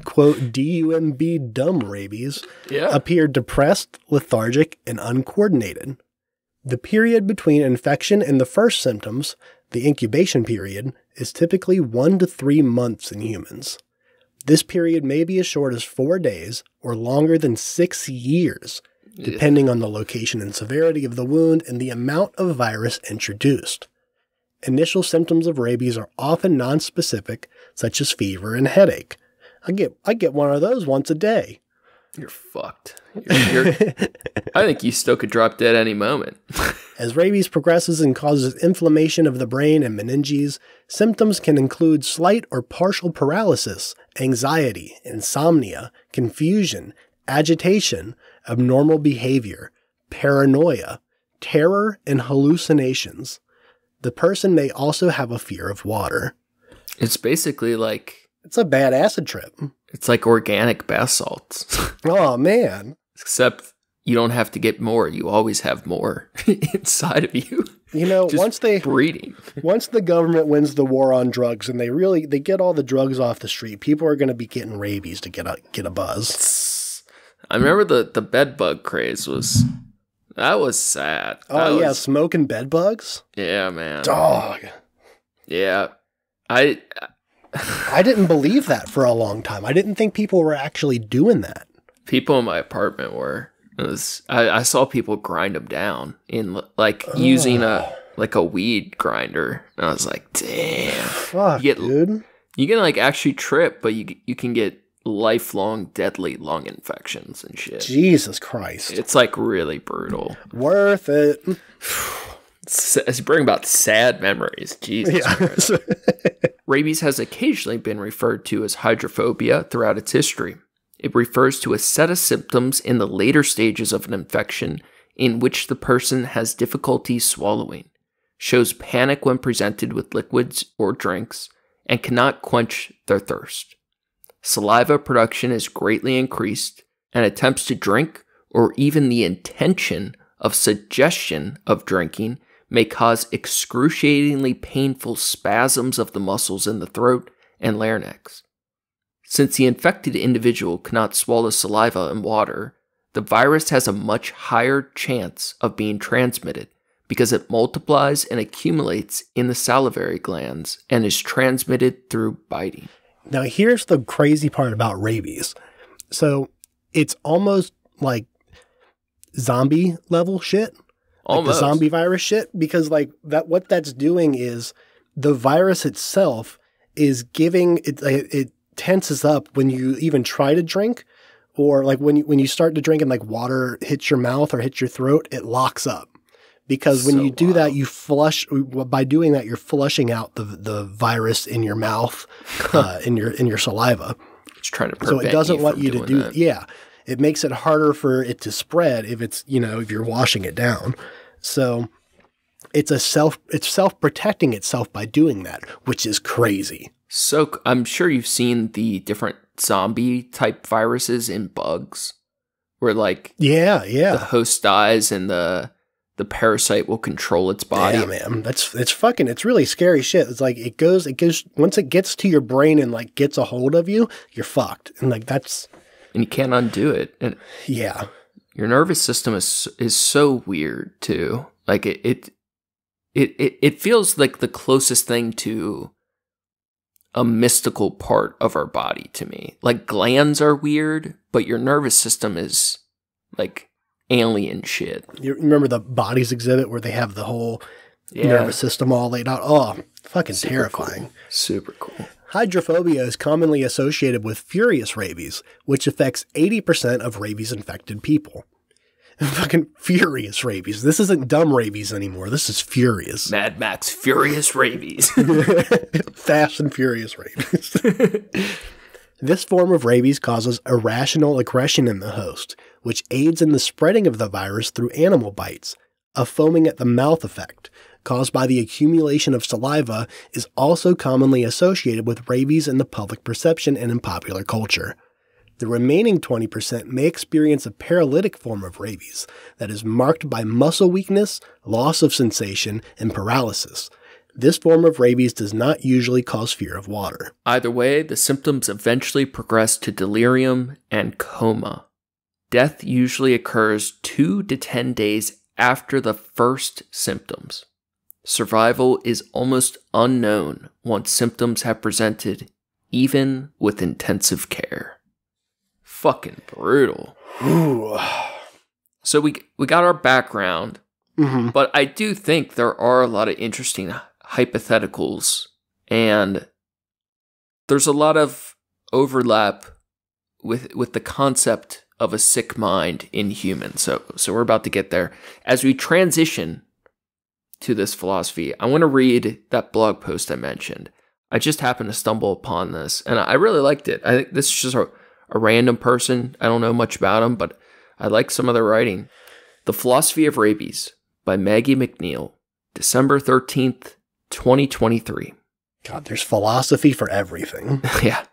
quote, D-U-M-B, dumb rabies, appear depressed, lethargic, and uncoordinated. The period between infection and the first symptoms, the incubation period, is typically 1 to 3 months in humans. This period may be as short as 4 days or longer than 6 years, depending on the location and severity of the wound and the amount of virus introduced. Initial symptoms of rabies are often nonspecific, such as fever and headache. I get one of those once a day. You're fucked. I think you still could drop dead any moment. As rabies progresses and causes inflammation of the brain and meninges, symptoms can include slight or partial paralysis, anxiety, insomnia, confusion, agitation, abnormal behavior, paranoia, terror, and hallucinations. The person may also have a fear of water. It's basically like... It's a bad acid trip. It's like organic bath salts. Oh, man. Except you don't have to get more. You always have more inside of you. You know, once the government wins the war on drugs and they get all the drugs off the street, people are going to be getting rabies to get a buzz. I remember the bed bug craze was... That was sad. Oh, yeah, smoking bed bugs? Yeah, man. Dog. Yeah. I didn't believe that for a long time. I didn't think people were actually doing that. People in my apartment were. I saw people grind them down in using a weed grinder. And I was like, damn. Fuck, dude. You can like actually trip, but you can get lifelong deadly lung infections and shit. Jesus Christ. It's like really brutal. Worth it. It's bringing about sad memories. Jesus Christ. Rabies has occasionally been referred to as hydrophobia throughout its history. It refers to a set of symptoms in the later stages of an infection in which the person has difficulty swallowing, shows panic when presented with liquids or drinks, and cannot quench their thirst. Saliva production is greatly increased, and attempts to drink, or even the intention of suggestion of drinking, may cause excruciatingly painful spasms of the muscles in the throat and larynx. Since the infected individual cannot swallow saliva and water, the virus has a much higher chance of being transmitted because it multiplies and accumulates in the salivary glands and is transmitted through biting. Now, here's the crazy part about rabies. So it's almost like zombie level shit. Almost. Like the zombie virus shit. Because like that, what that's doing is the virus itself is giving, it tenses up when you even try to drink, or like when you start to drink and like water hits your mouth or hits your throat, it locks up. Because when you do that, you flush. By doing that, you're flushing out the virus in your mouth, in your saliva. It's trying to prevent so it doesn't want you to do that. Yeah, it makes it harder for it to spread if it's if you're washing it down. So it's self-protecting itself by doing that, which is crazy. So I'm sure you've seen the different zombie type viruses in bugs, where like the host dies and the parasite will control its body. Yeah, man. It's really scary shit. It's like it goes once it gets to your brain and like gets a hold of you, you're fucked. And like and you can't undo it. And yeah. Your nervous system is so weird too. Like it feels like the closest thing to a mystical part of our body to me. Like glands are weird, but your nervous system is like alien shit. You remember the Bodies exhibit where they have the whole nervous system all laid out? Oh, fucking super terrifying. Cool. Super cool. Hydrophobia is commonly associated with furious rabies, which affects 80% of rabies-infected people. Fucking furious rabies. This isn't dumb rabies anymore. This is furious. Mad Max Furious Rabies. Fast and Furious rabies. This form of rabies causes irrational aggression in the host, which aids in the spreading of the virus through animal bites. A foaming at the mouth effect, caused by the accumulation of saliva, is also commonly associated with rabies in the public perception and in popular culture. The remaining 20% may experience a paralytic form of rabies that is marked by muscle weakness, loss of sensation, and paralysis. This form of rabies does not usually cause fear of water. Either way, the symptoms eventually progress to delirium and coma. Death usually occurs 2 to 10 days after the first symptoms. Survival is almost unknown once symptoms have presented, even with intensive care. Fucking brutal. Ooh. So we got our background, but I do think there are a lot of interesting hypotheticals, and there's a lot of overlap with the concept of a sick mind in humans. So we're about to get there. As we transition to this philosophy, I want to read that blog post I mentioned. I just happened to stumble upon this, and I really liked it. I think this is just a random person. I don't know much about him, but I like some of their writing. The Philosophy of Rabies by Maggie McNeil, December 13th, 2023. God, there's philosophy for everything. Yeah.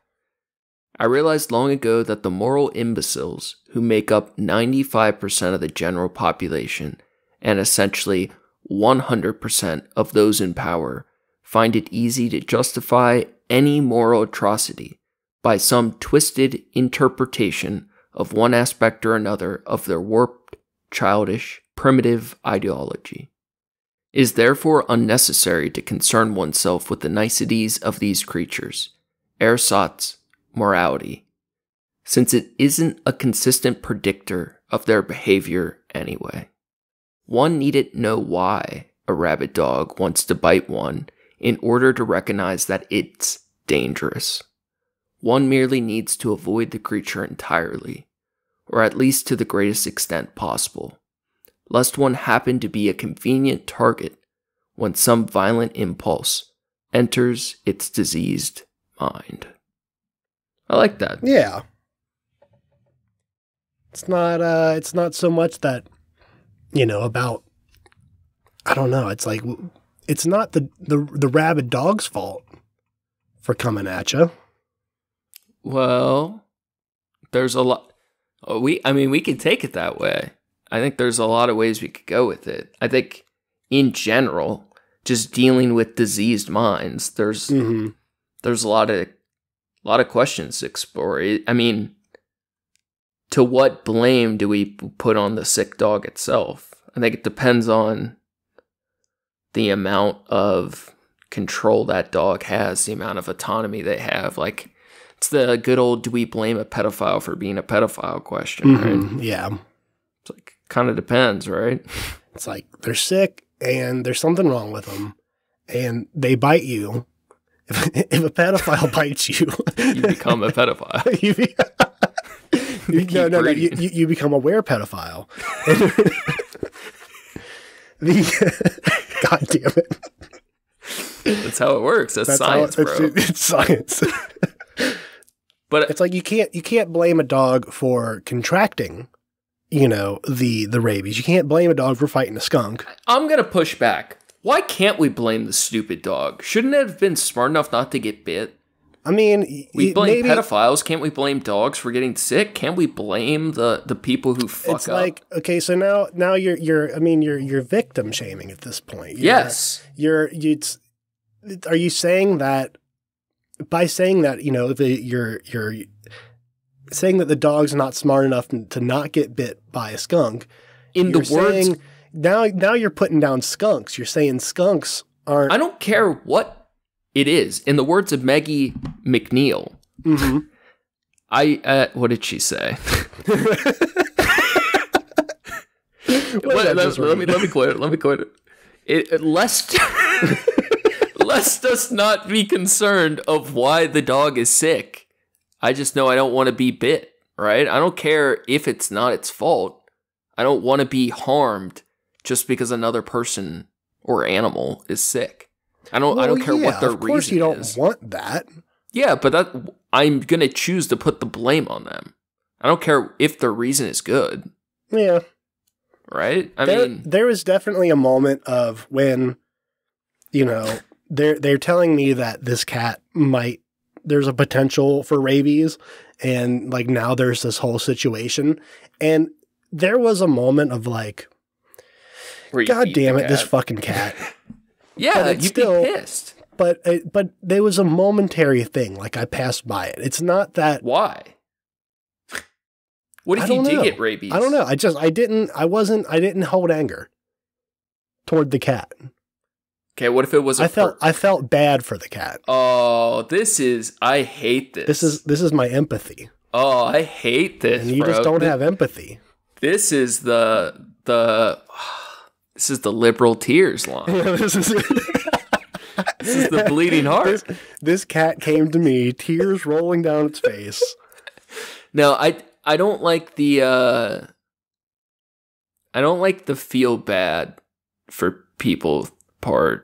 I realized long ago that the moral imbeciles who make up 95% of the general population and essentially 100% of those in power find it easy to justify any moral atrocity by some twisted interpretation of one aspect or another of their warped, childish, primitive ideology. It is therefore unnecessary to concern oneself with the niceties of these creatures, ersatz morality, since it isn't a consistent predictor of their behavior anyway. One needn't know why a rabid dog wants to bite one in order to recognize that it's dangerous. One merely needs to avoid the creature entirely, or at least to the greatest extent possible, lest one happen to be a convenient target when some violent impulse enters its diseased mind. I like that. Yeah. It's not so much that, about, I don't know, it's like, it's not the rabid dog's fault for coming at you. Well, there's a lot. We can take it that way. I think there's a lot of ways we could go with it. I think, in general, just dealing with diseased minds, there's a lot of questions to explore. I mean, to what blame do we put on the sick dog itself? I think it depends on the amount of control that dog has, the amount of autonomy they have. Like, it's the good old, do we blame a pedophile for being a pedophile question, right? Yeah. It's like, kind of depends, right? It's like, they're sick and there's something wrong with them and they bite you. If a pedophile bites you, you become a pedophile. You become a were-pedophile. God damn it. That's how it works. That's science, bro. It's science. But it's like you can't blame a dog for contracting, the rabies. You can't blame a dog for fighting a skunk. I'm going to push back. Why can't we blame the stupid dog? Shouldn't it have been smart enough not to get bit? I mean, we blame pedophiles. Can't we blame dogs for getting sick? Can't we blame the people who fuck up? It's like, okay, so now you're victim shaming at this point. Yes. Are you saying that by saying that, you're saying that the dog's not smart enough to not get bit by a skunk? Now you're putting down skunks. You're saying skunks aren't. I don't care what it is. In the words of Maggie McNeil, what did she say? Let me quote it. Lest us not be concerned of why the dog is sick. I just know I don't want to be bit, right? I don't care if it's not its fault. I don't want to be harmed just because another person or animal is sick. I don't care what their reason is. Of course you don't want that. Yeah, but I'm going to choose to put the blame on them. I don't care if their reason is good. Yeah. Right? There was definitely a moment of when, they're telling me that this cat there's a potential for rabies, and like now there's this whole situation. And there was a moment of like, God damn it, this fucking cat. Yeah, you'd be pissed. But there was a momentary thing. Like, I passed by it. It's not that. Why? What if you did get rabies? I don't know. I didn't hold anger toward the cat. Okay, what if it was I felt bad for the cat. Oh, I hate this. This is my empathy. Oh, I hate this. And you just don't have empathy. This is the liberal tears line. This is the bleeding heart. This cat came to me, tears rolling down its face. No, I don't like the feel bad for people part.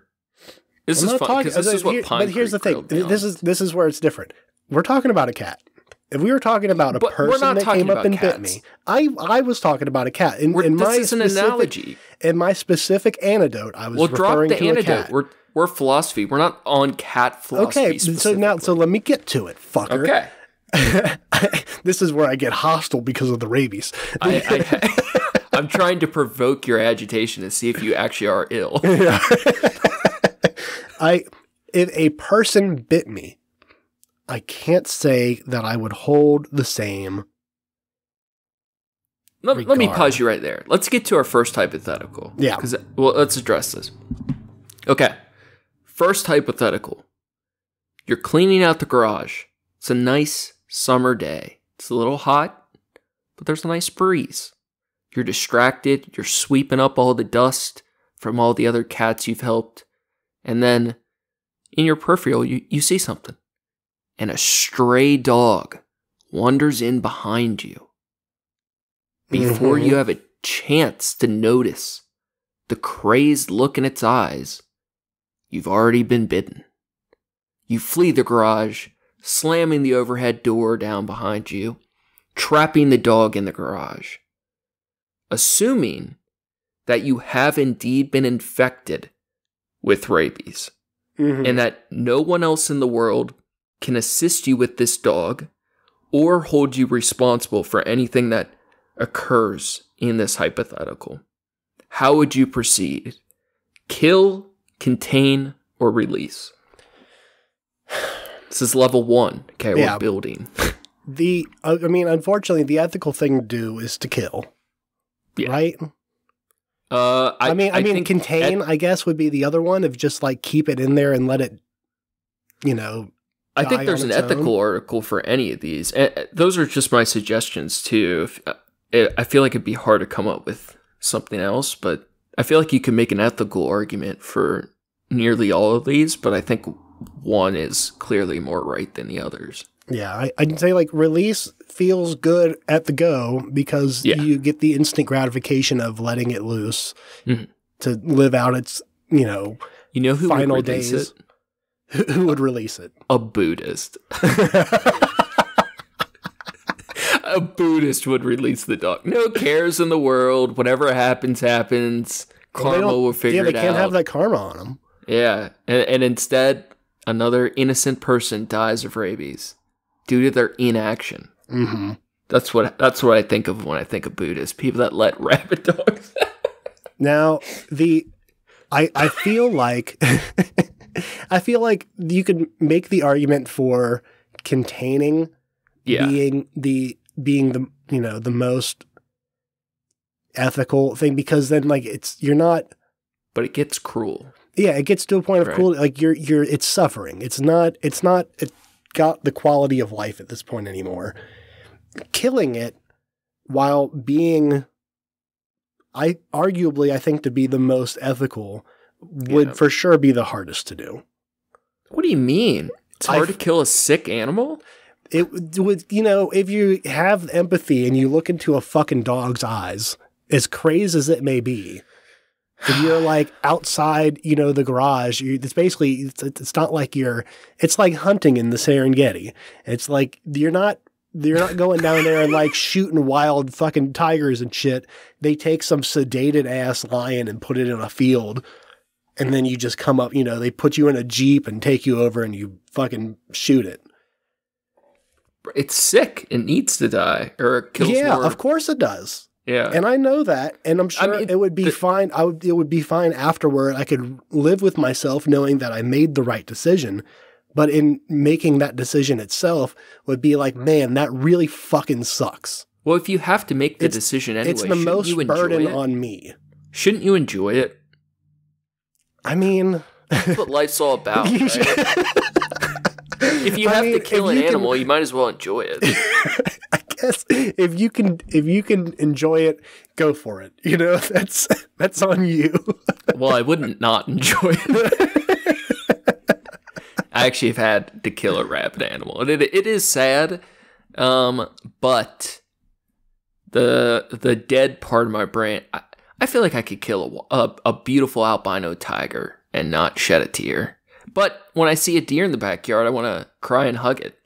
This is fun because this is what Pine But here's the Creek thing. This is where it's different. We're talking about a cat. If we were talking about a person that came up and bit me, I was talking about a cat. This is an analogy. In my specific anecdote, I was referring to a cat. Drop the anecdote. We're philosophy. We're not on cat philosophy. Okay, so let me get to it, fucker. Okay. This is where I get hostile because of the rabies. I'm trying to provoke your agitation to see if you actually are ill. Yeah. If a person bit me, I can't say that I would hold the same. Let me pause you right there. Let's get to our first hypothetical. Yeah. Let's address this. Okay. First hypothetical. You're cleaning out the garage. It's a nice summer day. It's a little hot, but there's a nice breeze. You're distracted. You're sweeping up all the dust from all the other cats you've helped. And then in your peripheral, you see something. and a stray dog wanders in behind you, before you have a chance to notice the crazed look in its eyes, you've already been bitten. You flee the garage, slamming the overhead door down behind you, trapping the dog in the garage. Assuming that you have indeed been infected with rabies, and that no one else in the world can assist you with this dog or hold you responsible for anything that occurs in this hypothetical. How would you proceed? Kill, contain, or release? This is level 1. Okay, we're building. Unfortunately, the ethical thing to do is to kill. Yeah. Right? I think contain, I guess, would be the other one, of just like keep it in there and let it, I think there's an ethical article for any of these. Those are just my suggestions too. I feel like it'd be hard to come up with something else, but I feel like you can make an ethical argument for nearly all of these, but I think one is clearly more right than the others. Yeah, I'd say like release feels good at the go because you get the instant gratification of letting it loose to live out its, who final would release days. It? Who would release it? A Buddhist. A Buddhist would release the dog. No cares in the world. Whatever happens, happens. Karma will figure it out. Yeah, they can't have that karma on them. Yeah, and instead, another innocent person dies of rabies due to their inaction. Mm-hmm. That's what I think of when I think of Buddhists. People that let rabid dogs. Now, I feel like you could make the argument for containing being the the most ethical thing, because then like but it gets cruel. Yeah, it gets to a point of cruelty. Like it's suffering. It's not it got the quality of life at this point anymore. Killing it while being arguably I think to be the most ethical would for sure be the hardest to do. What do you mean? It's hard to kill a sick animal? It would, if you have empathy and you look into a fucking dog's eyes, as crazy as it may be, if you're like outside, the garage, it's basically, it's not like it's like hunting in the Serengeti. It's like, you're not going down there and like shooting wild fucking tigers and shit. They take some sedated ass lion and put it in a field. And then you just come up, they put you in a Jeep and take you over and you fucking shoot it. It's sick. It needs to die or it kills more. Yeah, of course it does. Yeah. And I know that. And I'm sure it would be fine. It would be fine afterward. I could live with myself knowing that I made the right decision. But in making that decision itself would be like, man, that really fucking sucks. Well, if you have to make the decision anyway, it's the most burden on me. Shouldn't you enjoy it? I mean, that's what life's all about. Right? If you have to kill an animal, you might as well enjoy it. I guess if you can enjoy it, go for it. That's on you. Well, I wouldn't not enjoy it. I actually have had to kill a rabid animal. It is sad, but the dead part of my brain, I feel like I could kill a beautiful albino tiger and not shed a tear. But when I see a deer in the backyard, I want to cry and hug it.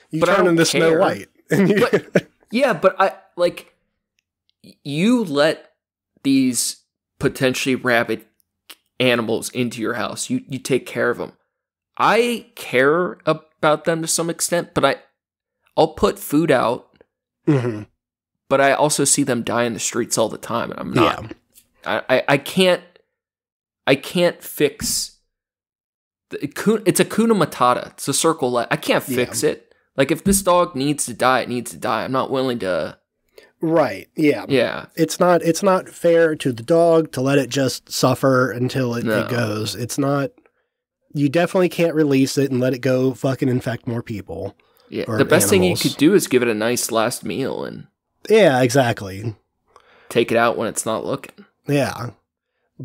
You turn into Snow White. But you let these potentially rabid animals into your house. You take care of them. I care about them to some extent, but I'll put food out. Mm-hmm. But I also see them die in the streets all the time, and I'm not. Yeah. I can't fix. It's a kuna matata. It's a circle. I can't fix it. Like if this dog needs to die, it needs to die. I'm not willing to. Right. Yeah. Yeah. It's not fair to the dog to let it just suffer until it goes. It's not. You definitely can't release it and let it go fucking infect more people. Yeah. The best thing you could do is give it a nice last meal and. Yeah, exactly. Take it out when it's not looking. Yeah.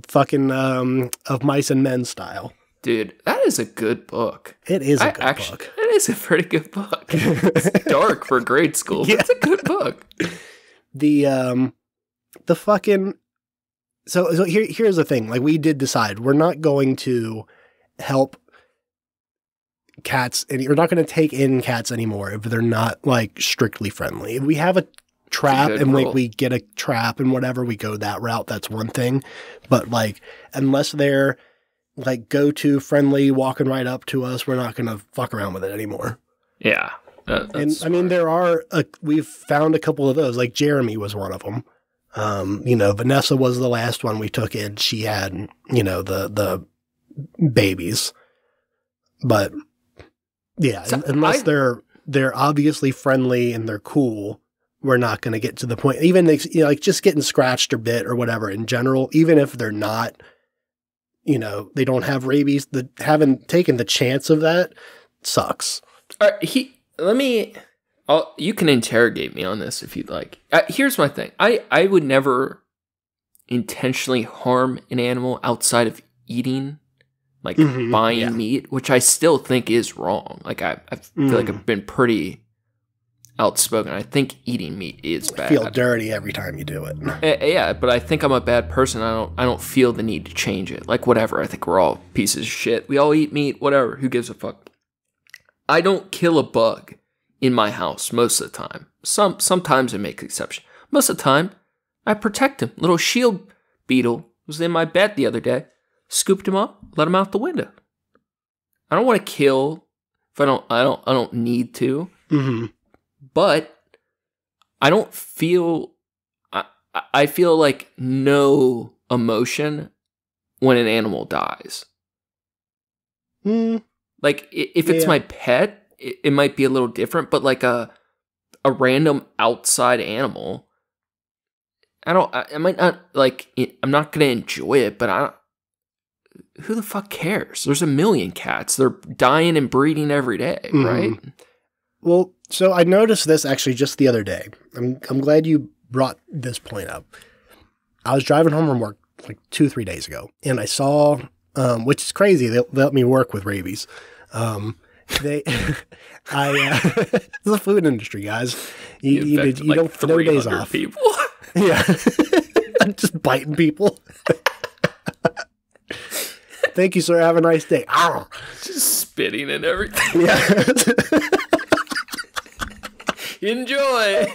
Fucking of mice and men style. Dude, that is a good book. It is a good book. It is a pretty good book. It's dark for grade school, but it's a good book. The fucking... So here's the thing. Like, we did decide we're not going to help cats, and we're not going to take in cats anymore if they're not, like, strictly friendly. If we have a trap and like we get a trap and whatever, we go that route, that's one thing. But, like, unless they're, like, go-to friendly, walking right up to us, we're not going to fuck around with it anymore. Yeah. And, smart. I mean, we've found a couple of those. Like, Jeremy was one of them. Vanessa was the last one we took in. She had, the babies. But yeah, so unless they're obviously friendly and they're cool, we're not going to get to the point. Even like just getting scratched or bit or whatever in general, even if they're not, they don't have rabies, having taken the chance of that sucks. All right, you can interrogate me on this if you'd like. Here's my thing. I would never intentionally harm an animal outside of eating, like buying meat, which I still think is wrong. Like, I feel like I've been pretty outspoken. I think eating meat is bad. You feel dirty every time you do it. Yeah, but I think I'm a bad person. I don't feel the need to change it. Like, whatever. I think we're all pieces of shit. We all eat meat. Whatever. Who gives a fuck? I don't kill a bug in my house most of the time. Sometimes I make exception. Most of the time, I protect him. Little shield beetle was in my bed the other day. Scooped him up, let him out the window. I don't want to kill if I don't need to. Mm-hmm. But I don't feel. I feel like no emotion when an animal dies. Like, if it's my pet, it might be a little different, but like a random outside animal, I might not, like, I'm not going to enjoy it, but who the fuck cares? There's a million cats. They're dying and breeding every day, right? Well, so I noticed this actually just the other day. I'm glad you brought this point up. I was driving home from work like 2-3 days ago, and I saw, which is crazy, they let me work with rabies. It's the food industry, guys. You don't no days off. People. Yeah, I'm just biting people. Thank you, sir. Have a nice day. Ow. Just spitting and everything. Yeah. Enjoy.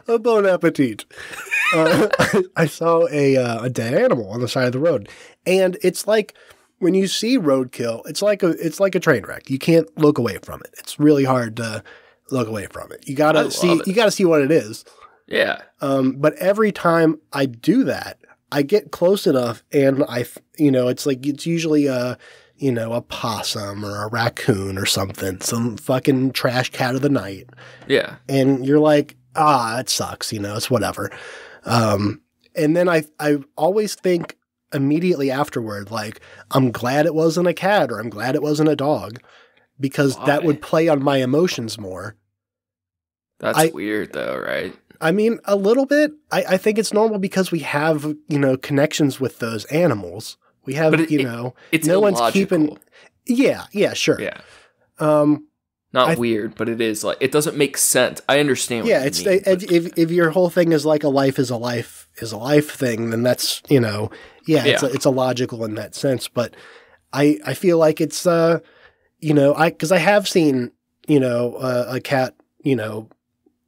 A bon appetit. I saw a dead animal on the side of the road, and it's like, when you see roadkill, it's like a train wreck. You can't look away from it. It's really hard to look away from it. You gotta see what it is. Yeah. But every time I do that, I get close enough, and it's usually a possum or a raccoon or something, some fucking trash cat of the night. Yeah. And you're like, it sucks, it's whatever. And then I always think immediately afterward, like, I'm glad it wasn't a cat or I'm glad it wasn't a dog, because that would play on my emotions more. That's weird though, right? I mean, a little bit. I think it's normal because we have, connections with those animals. We have, it's no illogical. One's keeping. Yeah, sure. Yeah. Not weird, but it is like, it doesn't make sense. I understand. Yeah, if your whole thing is like a life is a life thing, then that's it's a logical in that sense. But I feel like it's because I have seen a cat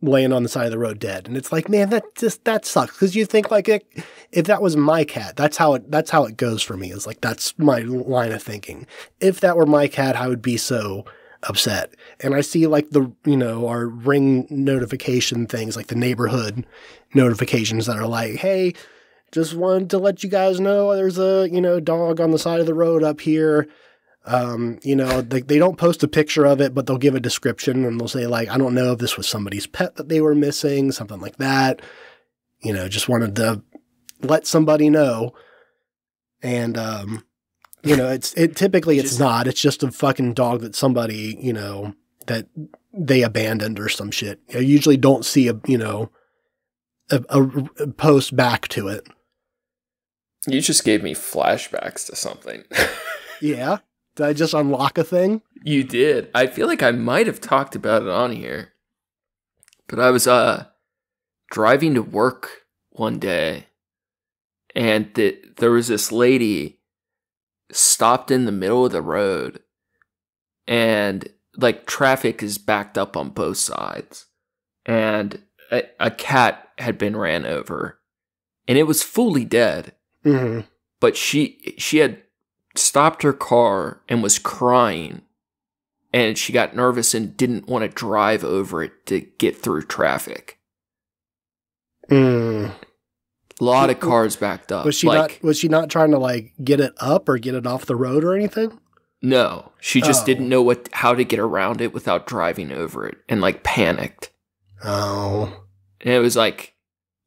laying on the side of the road dead, and it's like, man, that sucks, because you think like if that was my cat, that's how it goes for me. Is like, that's my line of thinking. If that were my cat, I would be so upset. And I see like our ring notification things, like the neighborhood notifications that are like, hey, just wanted to let you guys know there's a dog on the side of the road up here. They don't post a picture of it, but they'll give a description, and they'll say like, I don't know if this was somebody's pet that they were missing, something like that. Just wanted to let somebody know. And it's not. It's just a fucking dog that somebody, that they abandoned or some shit. I usually don't see a post back to it. You just gave me flashbacks to something. Yeah. Did I just unlock a thing? You did. I feel like I might have talked about it on here. But I was driving to work one day, and there was this lady stopped in the middle of the road, and like traffic is backed up on both sides, and a cat had been ran over, and it was fully dead. Mm-hmm. But she had stopped her car and was crying, and she got nervous and didn't want to drive over it to get through traffic. A lot of cars backed up. Was she not trying to like get it up or get it off the road or anything? No, she just didn't know how to get around it without driving over it, and like panicked. Oh. And it was like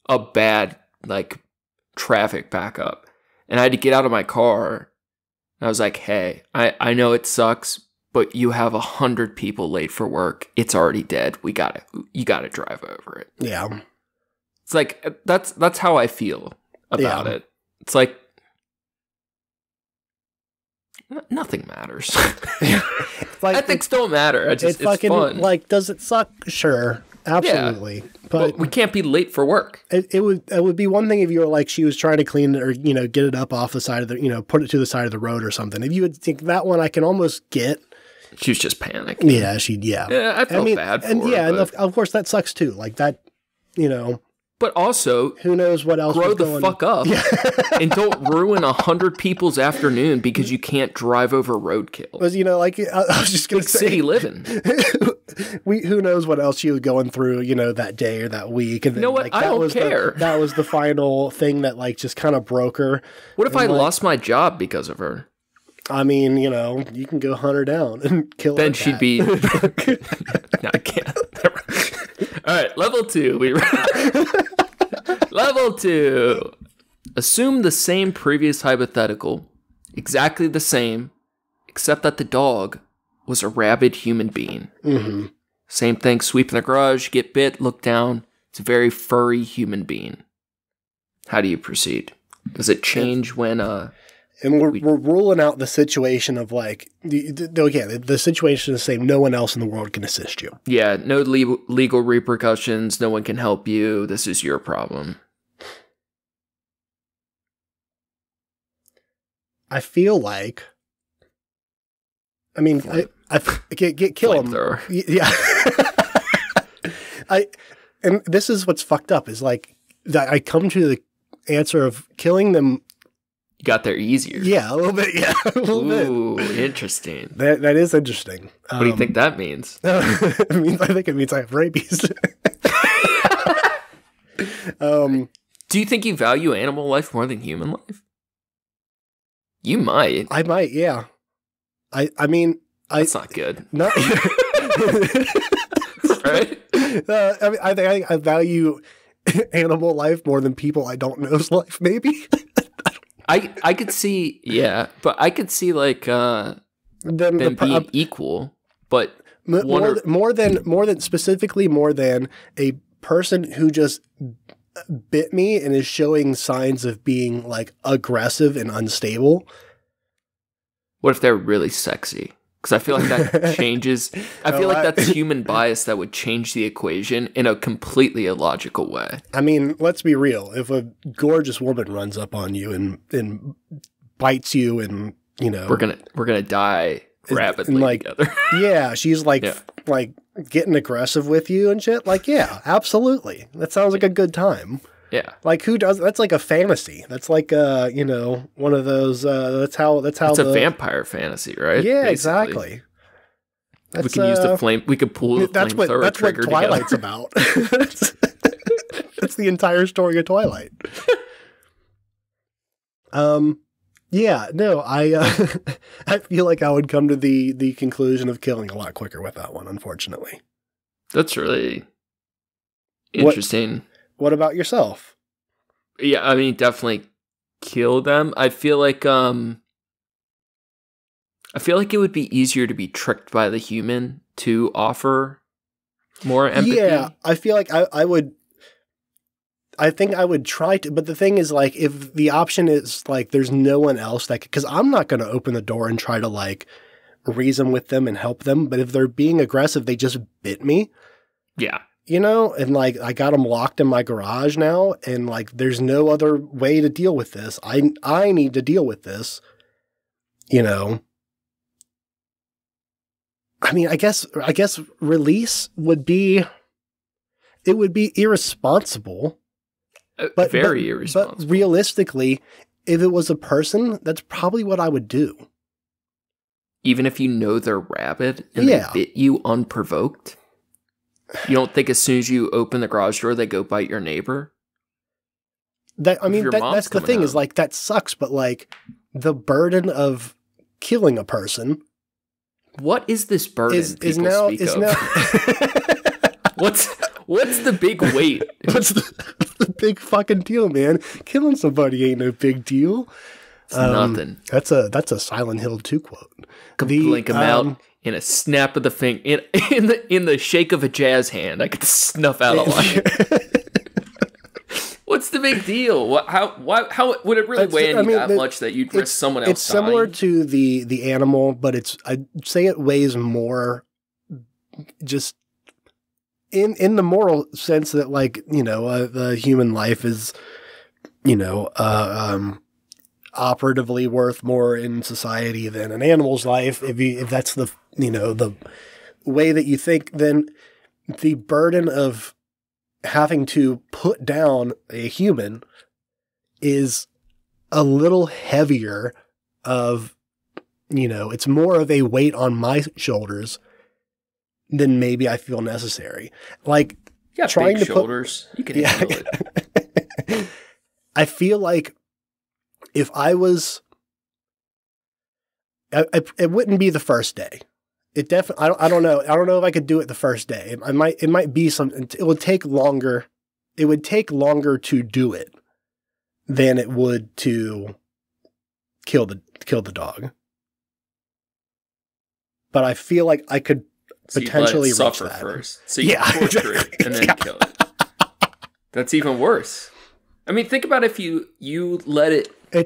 a bad like traffic backup. And I had to get out of my car. And I was like, hey, I know it sucks, but you have 100 people late for work. It's already dead. You gotta drive over it. Yeah. It's like, that's how I feel about it. It's like, nothing matters. Like, ethics don't matter. It's fun. Like, does it suck? Sure. Absolutely. Yeah, but we can't be late for work. It would be one thing if you were like, she was trying to clean it or, get it up off the side of the, put it to the side of the road or something. If you would think that one, I can almost get. She was just panicking. Yeah, I felt bad for her. Yeah, and of course that sucks too. Like that, But also, who knows what else? Grow the fuck up, and don't ruin 100 people's afternoon because you can't drive over roadkill. Because like I was just gonna say, city living. Who knows what else she was going through, that day or that week. And then, you know what? Like, I don't care. That was the final thing that like just kind of broke her. What if I lost my job because of her? I mean, you can go hunt her down and kill her. Then she'd be. No, I can't. All right, level 2. Level 2. Assume the same previous hypothetical, exactly the same, except that the dog was a rabid human being. Mm-hmm. Same thing, sweep in the garage, get bit, look down. It's a very furry human being. How do you proceed? Does it change when... And we're ruling out the situation of like, the situation is the same. No one else in the world can assist you. Yeah, no legal repercussions. No one can help you. This is your problem. I feel like, I mean, I kill him. Yeah. And this is what's fucked up is like, that I come to the answer of killing them. You got there easier. Yeah, a little bit. Yeah, a little bit. Ooh, interesting. That is interesting. What do you think that means? I think it means I have rabies. Do you think you value animal life more than human life? You might. I might, yeah. I mean, that's not good. Not right? I mean, I think I value animal life more than people I don't know's life. Maybe. I could see, yeah, but I could see like them being equal, but more than specifically more than a person who just bit me and is showing signs of being like aggressive and unstable. What if they're really sexy? Because I feel like that changes. I feel like that's human bias that would change the equation in a completely illogical way. I mean, let's be real. If a gorgeous woman runs up on you and bites you, and we're gonna die rapidly like, together. Yeah, she's like like getting aggressive with you and shit. Like, yeah, absolutely. That sounds like a good time. Yeah. Like, who does that's like a fantasy. That's like one of those that's how it's a vampire fantasy, right? Yeah, basically. Exactly. We can use the flame. We could pull the flamethrower. That's what Twilight's about. That's the entire story of Twilight. Yeah, no, I feel like I would come to the conclusion of killing a lot quicker with that one, unfortunately. That's really interesting. What about yourself? Yeah, I mean, definitely kill them. I feel like it would be easier to be tricked by the human to offer more empathy. Yeah, I feel like I would I think I would try to, but the thing is, like, if the option is, like, there's no one else that could, because I'm not going to open the door and try to, like, reason with them and help them, but if they're being aggressive, they just bit me. Yeah. You know, and, like, I got them locked in my garage now, and, like, there's no other way to deal with this. I need to deal with this, you know. I mean, I guess release would be, it would be irresponsible. But Very irresponsible. But realistically, if it was a person, that's probably what I would do. Even if you know they're rabid and they bit you unprovoked? You don't think as soon as you open the garage door, they go bite your neighbor? That's the thing, is, like, that sucks, but, like, the burden of killing a person. What is this burden is now What's the big weight? What's the big fucking deal, man? Killing somebody ain't no big deal. It's nothing. That's a Silent Hill 2 quote. Could blink them out in a snap of the finger, in the shake of a jazz hand. I could snuff out a light. What's the big deal? How would it really weigh on you that much that you'd risk someone else? It's similar to the animal, but I'd say it weighs more, just in the moral sense that, like, you know, the human life is, you know, operatively worth more in society than an animal's life. If that's the, you know, the way that you think, then the burden of having to put down a human is a little heavier of, you know, it's more of a weight on my shoulders than maybe I feel necessary. Like, trying big to shoulders, you can handle it. I feel like if I was, it wouldn't be the first day. It definitely, I don't know. I don't know if I could do it the first day. It might be it would take longer. It would take longer to do it than it would to kill the dog. But I feel like I could potentially so you let it suffer reach that first. So you torture it and then kill it. That's even worse. I mean, think about if you let it. I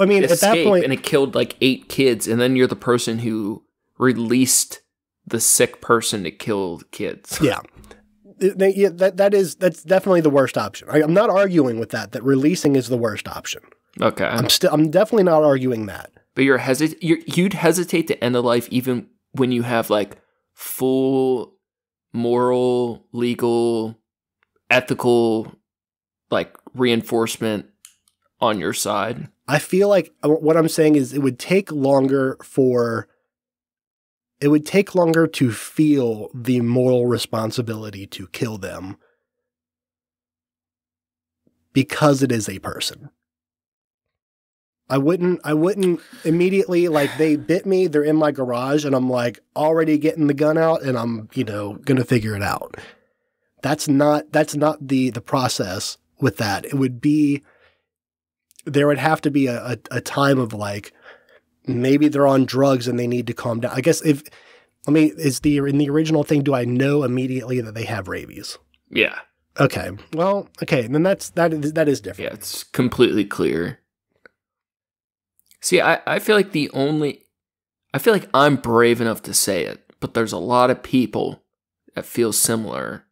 mean, at that point, and it killed like 8 kids, and then you're the person who released the sick person to kill kids. Yeah. That's definitely the worst option. I'm not arguing with that releasing is the worst option. Okay. I'm definitely not arguing that. But you'd hesitate to end a life even when you have, like, full moral, legal, ethical, like, reinforcement on your side. I feel like what I'm saying is it would take longer to feel the moral responsibility to kill them because it is a person. I wouldn't immediately, like, they bit me, they're in my garage, and I'm, like, already getting the gun out, and I'm, you know, gonna figure it out. That's not the process with that. It would be, there would have to be a time of, like, maybe they're on drugs and they need to calm down. I guess in the original thing, do I know immediately that they have rabies? Yeah. Okay. Well, okay, then that is different. Yeah, it's completely clear. See, I feel like I'm brave enough to say it, but there's a lot of people that feel similar,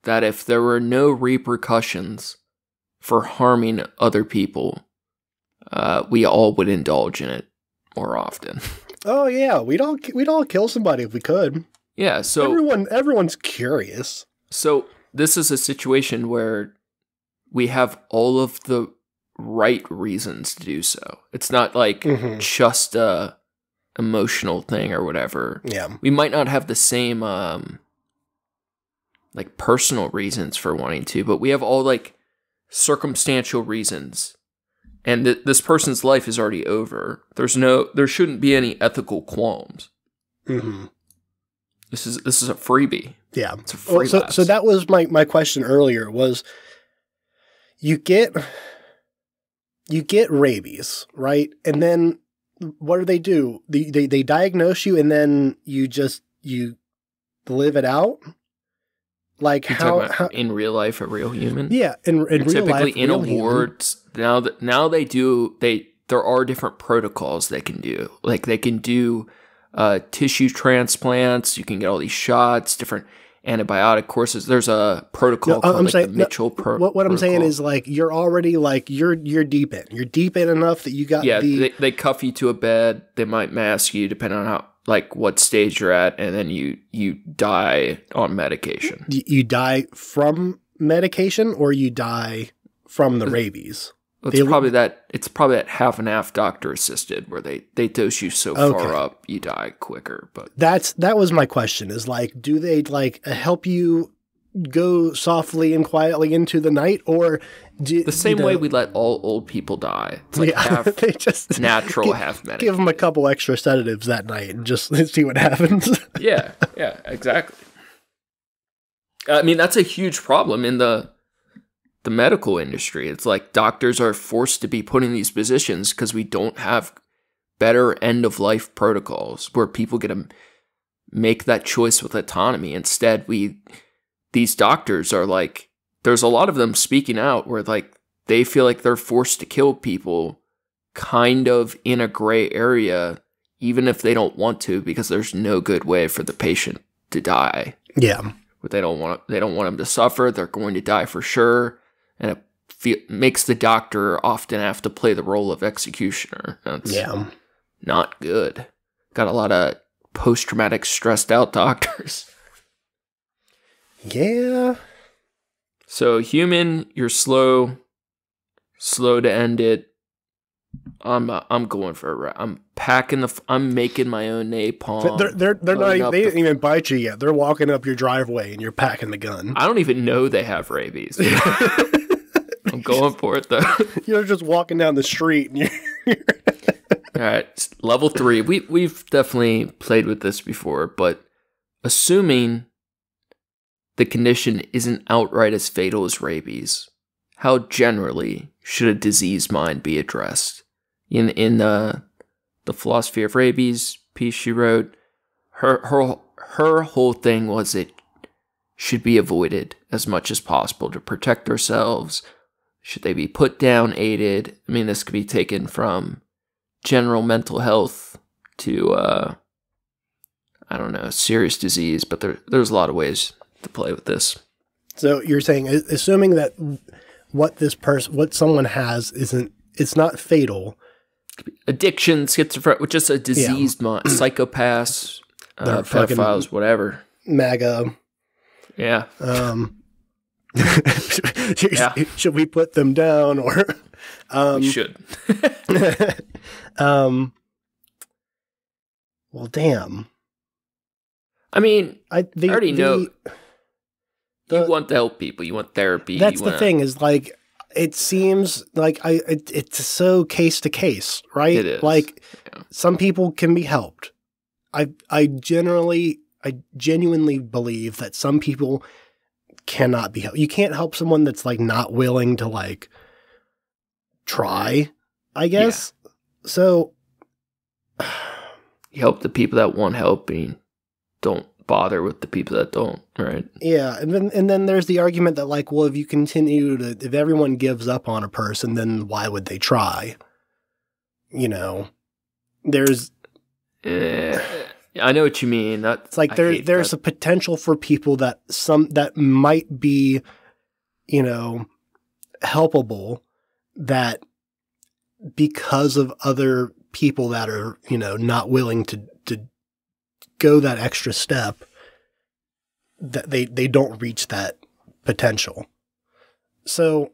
that if there were no repercussions for harming other people, we all would indulge in it more often. Oh yeah, we'd all kill somebody if we could. Yeah, so everyone's curious. So this is a situation where we have all of the right reasons to do so. It's not like just a emotional thing or whatever. Yeah. We might not have the same like personal reasons for wanting to, but we have all, like, circumstantial reasons. And this person's life is already over. There shouldn't be any ethical qualms. Mm-hmm. This is a freebie. Yeah. It's a free pass. So that was my question earlier was, you get rabies, right? And then what do? They diagnose you and then you live it out? Like You're how, talking about in real life, a real human? yeah, in real typically life, in a real human. ward. Now there are different protocols they can do. Like they can do tissue transplants. You can get all these shots, different antibiotic courses. There's a protocol called the Mitchell protocol. What I'm saying is like you're already like you're deep in. You're deep in enough that you got they cuff you to a bed. They might mask you depending on how what stage you're at, and then you die on medication. You die from medication, or you die from the rabies. It's probably that half and half doctor assisted, where they dose you so far up you die quicker. But that was my question: is like, do they like help you go softly and quietly into the night, or the same way we let all old people die? It's like half they just natural, half medical. Give them a couple extra sedatives that night and just see what happens. yeah, exactly. I mean, that's a huge problem in the medical industry. It's like doctors are forced to be put in these positions because we don't have better end-of-life protocols where people get to make that choice with autonomy. Instead, these doctors are like, there's a lot of them speaking out where like they feel like they're forced to kill people kind of in a gray area, even if they don't want to, because there's no good way for the patient to die. Yeah. But they don't want them to suffer. They're going to die for sure. And it makes the doctor often have to play the role of executioner. That's not good. Got a lot of post-traumatic stressed out doctors. Yeah. So human, you're slow to end it. I'm going for a I'm making my own napalm. They're not. They didn't even bite you yet. They're walking up your driveway and you're packing the gun. I don't even know they have rabies. I'm going for it though. You're just walking down the street and you're all right, level 3. We've definitely played with this before, but assuming the condition isn't outright as fatal as rabies, how generally should a diseased mind be addressed? In the philosophy of rabies piece she wrote, her whole thing was it should be avoided as much as possible to protect ourselves. Should they be put down, aided? I mean, this could be taken from general mental health to I don't know, serious disease, but there's a lot of ways to play with this. So you're saying, assuming that what someone has it's not fatal. Addiction, schizophrenia, just a diseased mind, psychopaths, pedophiles, whatever. MAGA. Yeah. Should we put them down or? We should. Well, damn. I mean, I already know. You want to help people. You want therapy. That's the thing is like, it seems like it's so case to case, right? It is. Like some people can be helped. I genuinely believe that some people cannot be helped. You can't help someone that's like not willing to like try, I guess. Yeah. So you help the people that want helping. Don't bother with the people that don't, right? Yeah, and then there's the argument that like, well, if everyone gives up on a person, then why would they try? You know, there's. I know what you mean. It's like there's a potential for people that might be, you know, helpable, that because of other people that are, you know, not willing to go that extra step, that they don't reach that potential. So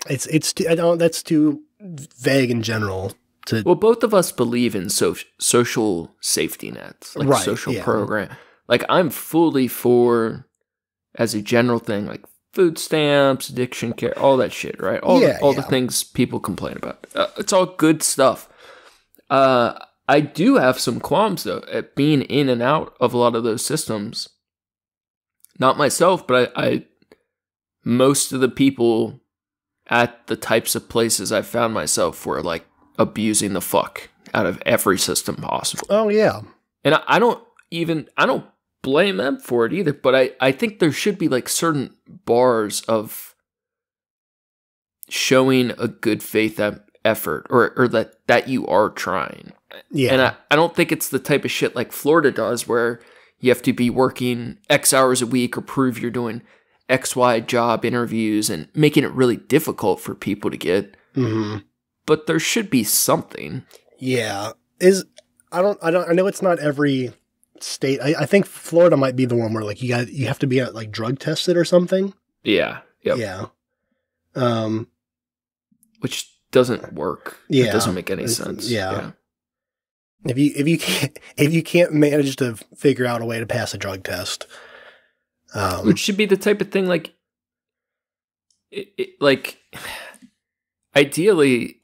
that's too vague in general. Well, both of us believe in social safety nets, like right, social program. Like I'm fully for, as a general thing, like food stamps, addiction care, all that shit, right? All the things people complain about. It's all good stuff. I do have some qualms though at being in and out of a lot of those systems. Not myself, but I most of the people at the types of places I've found myself were like abusing the fuck out of every system possible. Oh yeah. And I don't blame them for it either, but I think there should be like certain bars of showing a good faith effort or that you are trying. Yeah. And I don't think it's the type of shit like Florida does where you have to be working X hours a week or prove you're doing XY job interviews and making it really difficult for people to get. Mm-hmm. But there should be something. Yeah. I know it's not every state. I think Florida might be the one where like you have to be like drug tested or something. Yeah. Yep. Yeah. Which doesn't work. Yeah. It doesn't make any sense. Yeah. If you can't manage to figure out a way to pass a drug test, which should be the type of thing like, like ideally,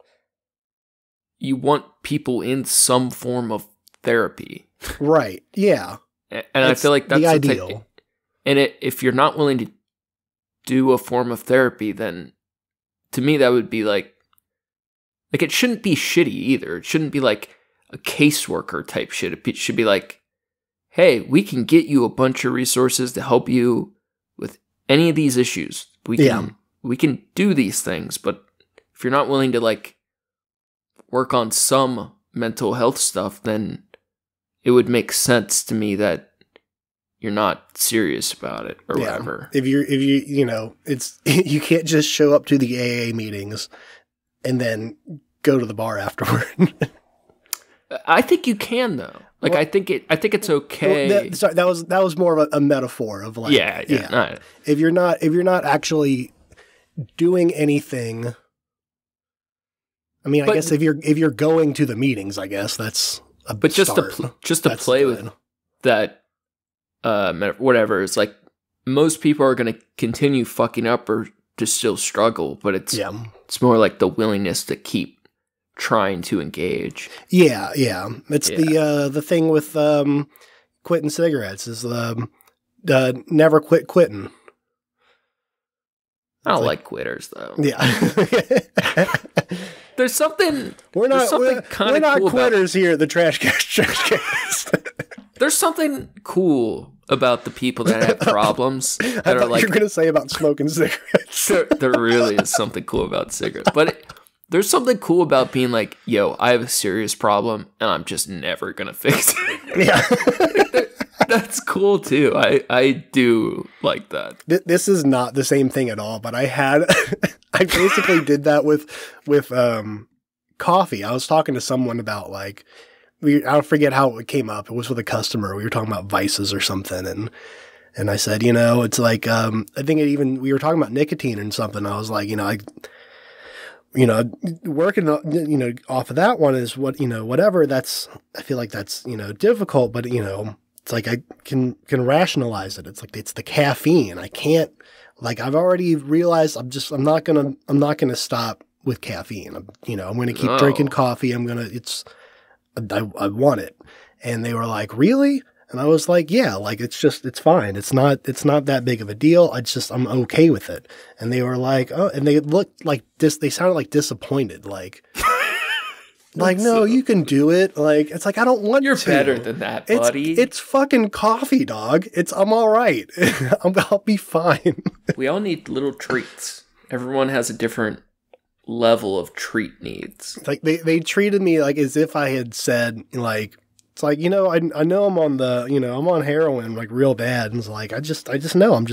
you want people in some form of therapy, right? Yeah, and I feel like that's the ideal. Type, and if you're not willing to do a form of therapy, then to me that would be like it shouldn't be shitty either. It shouldn't be like a caseworker type shit. It should be like, hey, we can get you a bunch of resources to help you with any of these issues. We can do these things, but if you're not willing to like work on some mental health stuff, then it would make sense to me that you're not serious about it or whatever. If you it's you can't just show up to the AA meetings and then go to the bar afterward. I think you can though. Like, well, I think it's okay. Sorry, that was more of a metaphor of like, yeah. If you're not actually doing anything, I mean, I guess if you're going to the meetings, I guess that's a start. just to play good. With that, whatever. It's like most people are going to continue fucking up or just still struggle, but it's more like the willingness to keep trying to engage. Yeah. It's the thing with quitting cigarettes is never quit quitting. I don't like quitters though. Yeah. There's something. We're not quitters here at the Trash Cast. There's something cool about the people that have problems. That I thought you were going to say about smoking cigarettes. there really is something cool about cigarettes, but. There's something cool about being like, yo, I have a serious problem and I'm just never going to fix it. Yeah. That's cool too. I do like that. This is not the same thing at all, but I basically did that with coffee. I was talking to someone about like, I don't forget how it came up. It was with a customer. We were talking about vices or something. And I said, it's like, I think we were talking about nicotine and something. I was like, working, off of that one is whatever. I feel like that's, difficult, but, it's like I can rationalize it. It's like, it's the caffeine. I can't, like, I've already realized I'm not going to stop with caffeine. I'm going to keep drinking coffee. I want it. And they were like, really? And I was like, yeah, like, it's fine. It's not that big of a deal. I'm okay with it. And they were like, oh, and they looked like they sounded like disappointed. Like, no, you can do it. Like, it's like, I don't want You're to. better than that, buddy. It's fucking coffee, dog. I'm all right. I'll be fine. We all need little treats. Everyone has a different level of treat needs. Like they treated me like as if I had said like, it's like, I know I'm on I'm on heroin like real bad. And it's like, I just know I'm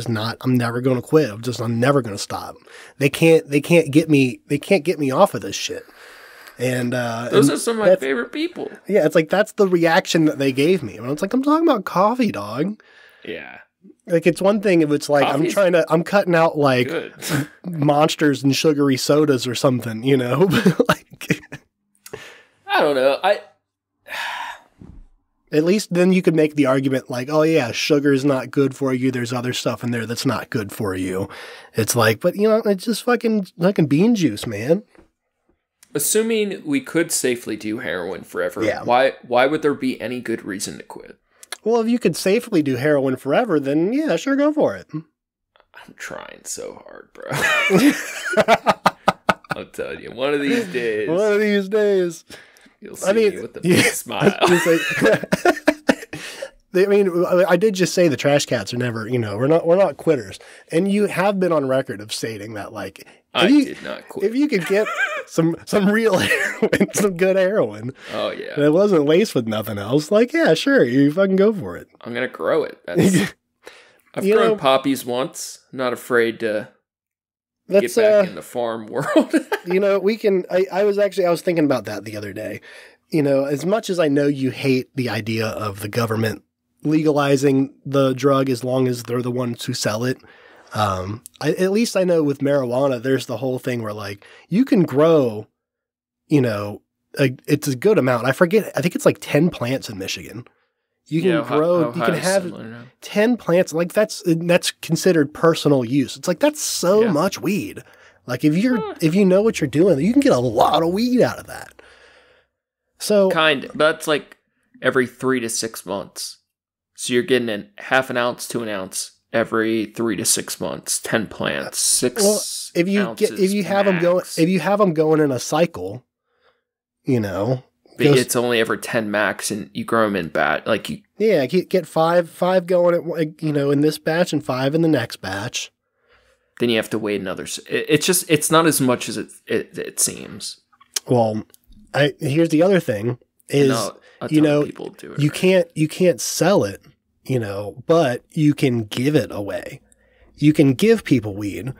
never going to quit. I'm never going to stop. They can't get me off of this shit. And those are some of my favorite people. Yeah. It's like, that's the reaction that they gave me. And it's like, I'm talking about coffee, dog. Yeah. Like, it's one thing if it's like, I'm cutting out like Monsters and sugary sodas or something, like, I don't know. At least then you could make the argument like, oh yeah, sugar is not good for you. There's other stuff in there that's not good for you. It's like, but it's just fucking bean juice, man. Assuming we could safely do heroin forever, yeah. Why would there be any good reason to quit? Well, if you could safely do heroin forever, then yeah, sure, go for it. I'm trying so hard, bro. I'm telling you, one of these days. You'll see me with the big smile. I mean, I did just say the trash cats are never, we're not quitters. And you have been on record of stating that, like, did not quit. If you could get some real heroin, some good heroin. Oh, yeah. And it wasn't laced with nothing else. Like, yeah, sure, you fucking go for it. I'm going to grow it. I've grown poppies once. I'm not afraid to get back in the farm world. I was thinking about that the other day. As much as I know you hate the idea of the government legalizing the drug as long as they're the ones who sell it, at least I know with marijuana, there's the whole thing where, like, you can grow, it's a good amount. I think it's like 10 plants in Michigan. You can grow, you can have 10 plants. Like, that's considered personal use. It's like, that's so much weed. Like, if you know what you're doing, you can get a lot of weed out of that. So that's like every 3 to 6 months. So you're getting in half an ounce to an ounce every 3 to 6 months. 10 plants, 6 ounces if you have them going in a cycle, it's only ever 10 max, and you grow them in batch. Like get five going in this batch and 5 in the next batch. Then you have to wait another. It's not as much as it seems. Well, here's the other thing is, people do it, you can't sell it, but you can give it away. You can give people weed.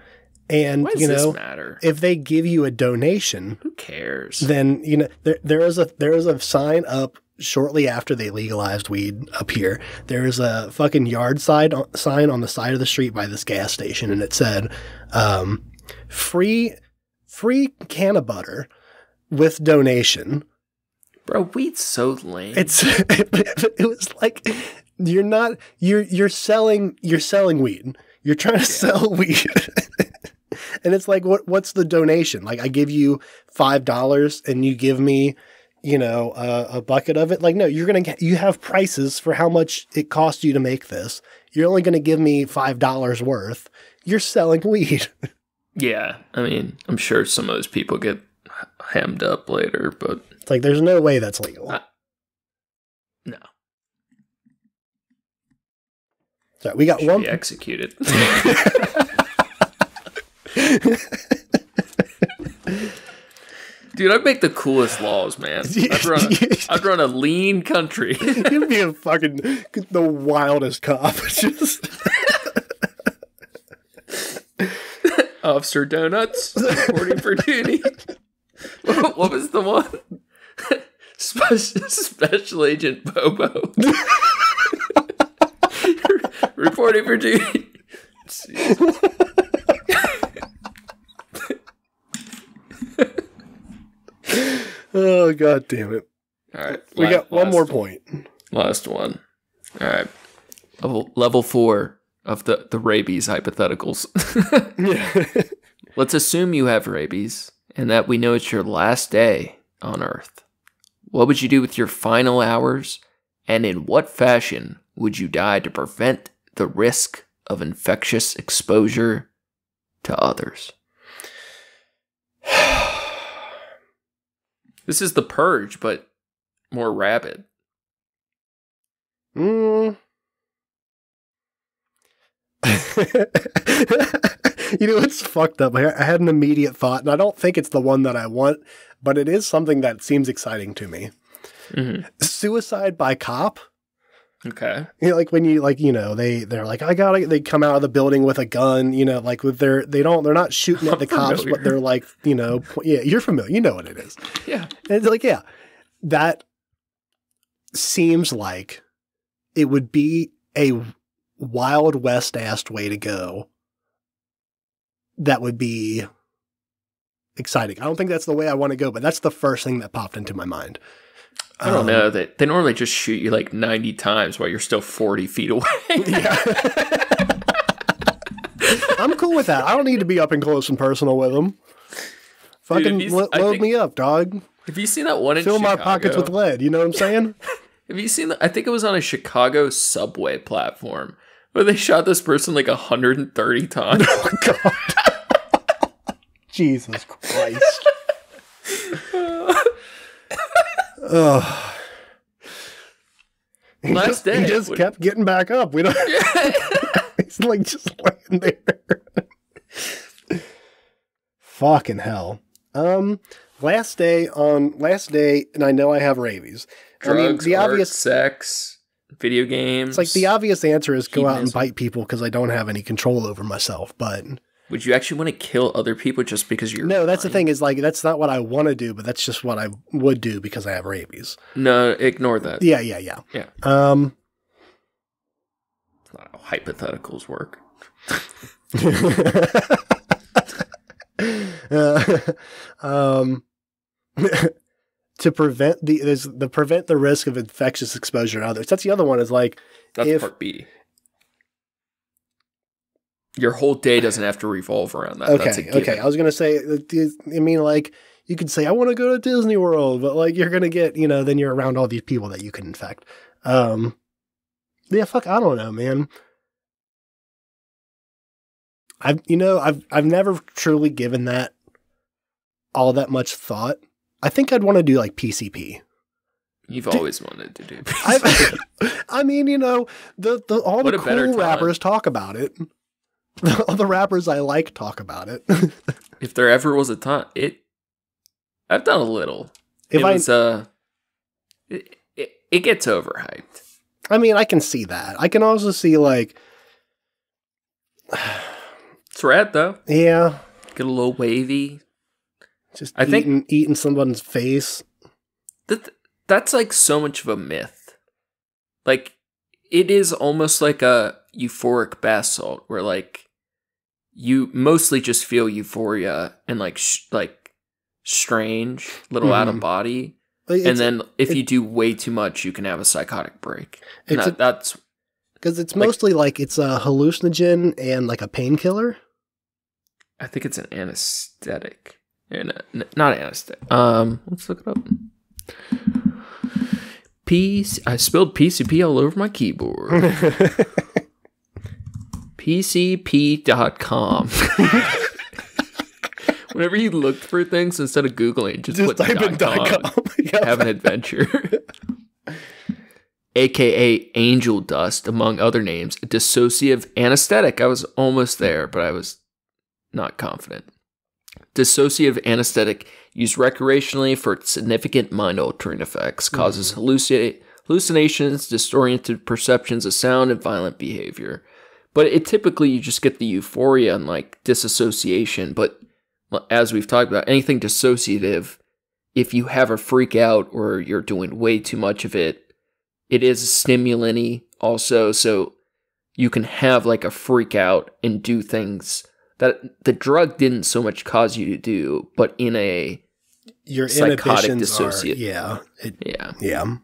And, why does this matter? If they give you a donation, who cares? Then, there is a sign up shortly after they legalized weed up here. There is a fucking yard sign on the side of the street by this gas station. And it said, free can of butter with donation. Bro, weed's so lame. It was like, you're selling weed. You're trying to sell weed. And it's like, what's the donation? Like, I give you $5 and you give me, a bucket of it. Like, no, you have prices for how much it costs you to make this. You're only going to give me $5 worth. You're selling weed. Yeah. I mean, I'm sure some of those people get hemmed up later, but it's like, there's no way that's legal. No. So we got one. Be executed. Dude, I'd make the coolest laws, man. I'd run a lean country. You'd be the wildest cop. Just Officer Donuts, reporting for duty. What was the one? Special Agent Bobo. Reporting for duty. Oh, God damn it. All right. We got one more point. Last one. All right. Level 4 of the rabies hypotheticals. Yeah. Let's assume you have rabies and that we know it's your last day on Earth. What would you do with your final hours, and in what fashion would you die to prevent the risk of infectious exposure to others? This is the Purge, but more rabid. It's fucked up. I had an immediate thought, and I don't think it's the one that I want, but it is something that seems exciting to me. Mm-hmm. Suicide by cop. Okay. Like when they're like, they come out of the building with a gun, like they're not shooting at the cops, but they're like, yeah, you're familiar. You know what it is. Yeah. And it's like, yeah, that seems like it would be a Wild West-assed way to go. That would be exciting. I don't think that's the way I want to go, but that's the first thing that popped into my mind. I don't know. They normally just shoot you like 90 times while you're still 40 feet away. Yeah. I'm cool with that. I don't need to be up and close and personal with them. Fucking load me up, dog. Have you seen that one in Fill Chicago? my pockets with lead. You know what I'm saying? Have you seen that? I think it was on a Chicago subway platform where they shot this person like 130 times. Oh, God. Jesus Christ. Last day. He just kept getting back up. We don't. He's like just laying there. Fucking hell. Last day, and I know I have rabies. Drugs, art, sex, video games. It's like the obvious answer is go out and bite people because I don't have any control over myself. But would you actually want to kill other people just because you're? No, that's the thing. Is like that's not what I want to do, but that's just what I would do because I have rabies. No, ignore that. Yeah. That's not how hypotheticals work. To prevent the risk of infectious exposure to others. That's the other one. Is like that's part B. Your whole day doesn't have to revolve around that. Okay. I was gonna say. I mean, like you could say I want to go to Disney World, but like you're gonna get then you're around all these people that you can infect. Yeah, fuck. I don't know, man. I've never truly given that all that much thought. I think I'd want to do like PCP. You've always wanted to do PCP. I mean, all the cool rappers talk about it. All the rappers I like talk about it. If there ever was a time, I've done a little. It gets overhyped. I mean, I can see that. I can also see like it's rad though. Yeah. Get a little wavy. Just eating someone's face. That's like so much of a myth. Like it is almost like a euphoric bath salt where like you mostly just feel euphoria and like strange, little out of body. And then if you do way too much, you can have a psychotic break. That's because it's mostly like it's a hallucinogen and like a painkiller. I think it's an anesthetic. Not anesthetic. Let's look it up. I spilled PCP all over my keyboard. PCP.com. Whenever you looked for things, instead of Googling, just put type in .com. Have an adventure. AKA angel dust, among other names. A dissociative anesthetic. I was almost there, but I was not confident. Dissociative anesthetic used recreationally for its significant mind-altering effects. Causes hallucinations, disoriented perceptions of sound, and violent behavior. But typically you just get the euphoria and like disassociation. But as we've talked about, anything dissociative, if you have a freak out or you're doing way too much of it, it is stimulant-y also. So you can have like a freak out and do things that the drug didn't so much cause you to do, but in a your psychotic dissociative. Yeah.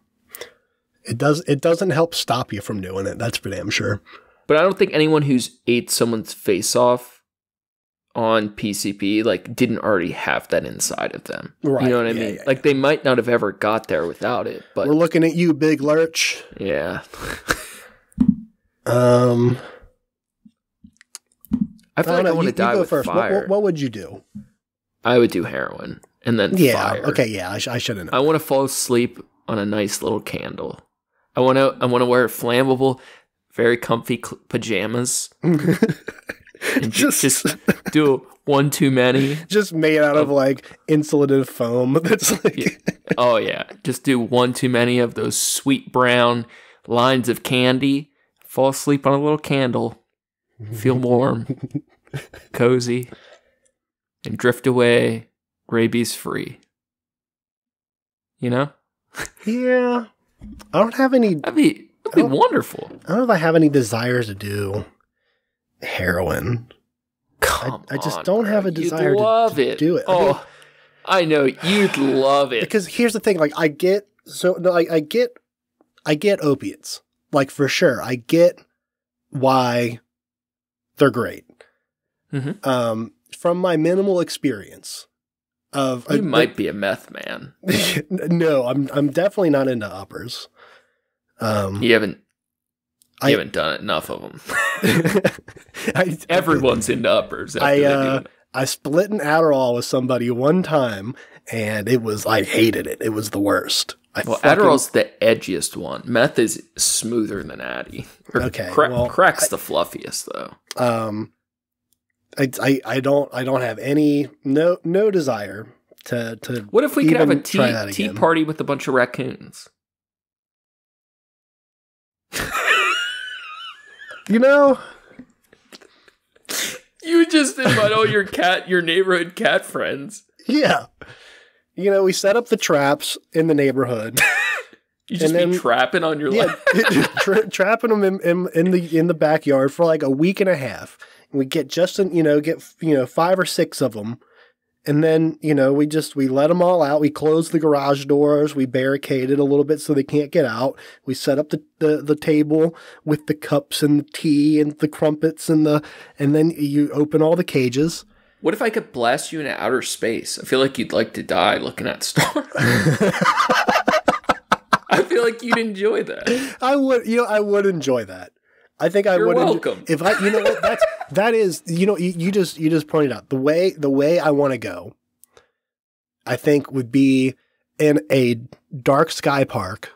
It doesn't help stop you from doing it. That's for damn sure. But I don't think anyone who's ate someone's face off on PCP like didn't already have that inside of them. Right. You know what I mean? Like they might not have ever got there without it. But we're looking at you, Big Lurch. Yeah. I feel like I want to die with first. fire. What would you do? I would do heroin and then fire. Okay, yeah, I should have known. I want to fall asleep on a nice little candle. I want to wear flammable, very comfy pajamas. And just do one too many. Just made out of like insulative foam. That's like Oh yeah. Just do one too many of those sweet brown lines of candy. Fall asleep on a little candle. Feel warm, cozy, and drift away, rabies free. You know? Yeah. I don't have any. That'd be wonderful. I don't know if I have any desires to do heroin. I just don't have a desire to do it. Oh, I know you'd love it. Because here's the thing: like I get opiates, like for sure. I get why they're great. Mm-hmm. From my minimal experience of you might be a meth man. No, I'm definitely not into uppers. You haven't done enough of them. Everyone's into uppers. I split an Adderall with somebody one time, and I hated it. It was the worst. Adderall's the edgiest one. Meth is smoother than Addy. Okay, crack's the fluffiest though. I don't have no desire to. What if we could have a tea party with a bunch of raccoons? You know, you just invite all your neighborhood cat friends. Yeah, we set up the traps in the neighborhood. You just be trapping on your lap. Trapping them in the backyard for like a week and a half. And we get 5 or 6 of them. And then, we let them all out. We close the garage doors. We barricade it a little bit so they can't get out. We set up the table with the cups and the tea and the crumpets and then you open all the cages. What if I could blast you into outer space? I feel like you'd like to die looking at stars. I feel like you'd enjoy that. I would enjoy that. I think I would. You're welcome. If I, that is, you just pointed out the way I want to go. I think would be in a dark sky park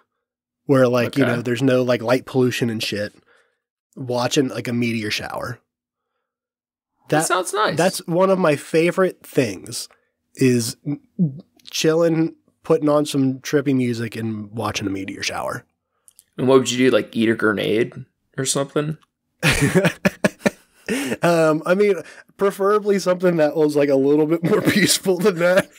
where there's no like light pollution and shit. Watching like a meteor shower. That sounds nice. That's one of my favorite things. Is chilling, putting on some trippy music, and watching a meteor shower. And what would you do? Like eat a grenade? Or something? I mean, preferably something that was like a little bit more peaceful than that.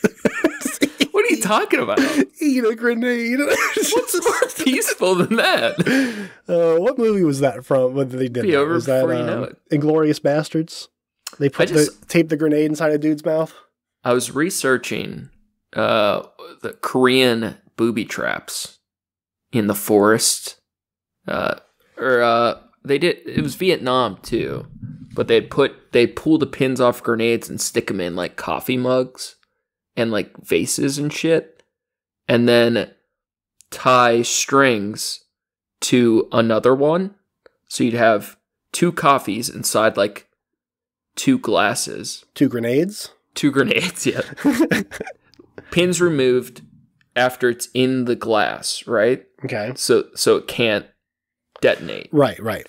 What are you talking about? Eat a grenade. What's more peaceful than that? What movie was that from? When they did Be that? over was before that, you know it. Inglourious Bastards? They taped the grenade inside a dude's mouth? I was researching the Korean booby traps in the forest. It was Vietnam too, but they'd pull the pins off grenades and stick them in like coffee mugs and like vases and shit, and then tie strings to another one. So you'd have 2 coffees inside like 2 glasses. 2 grenades? 2 grenades, yeah. Pins removed after it's in the glass, right? Okay. So it can't detonate. Right.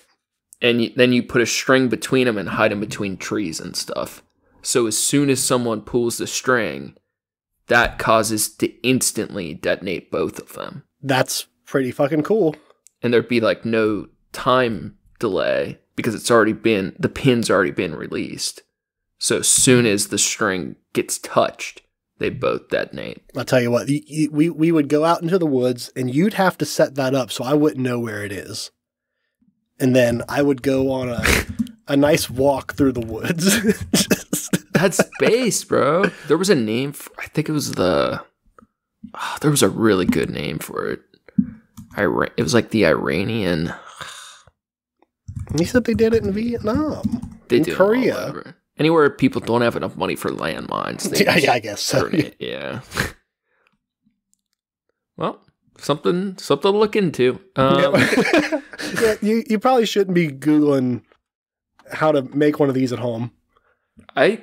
And then you put a string between them and hide them between trees and stuff. So as soon as someone pulls the string, that causes to instantly detonate both of them. That's pretty fucking cool. And there'd be like no time delay because the pin's already been released. So as soon as the string gets touched, they both detonate. I'll tell you what, we would go out into the woods and you'd have to set that up so I wouldn't know where it is. And then I would go on a nice walk through the woods. That's space, bro. There was a name for, I think it was there was a really good name for it. It was like the Iranian. You said they did it in Vietnam. They in do Korea. Anywhere people don't have enough money for landmines. Yeah, I guess so. Yeah. Well, something to look into. Yeah, you probably shouldn't be Googling how to make one of these at home. I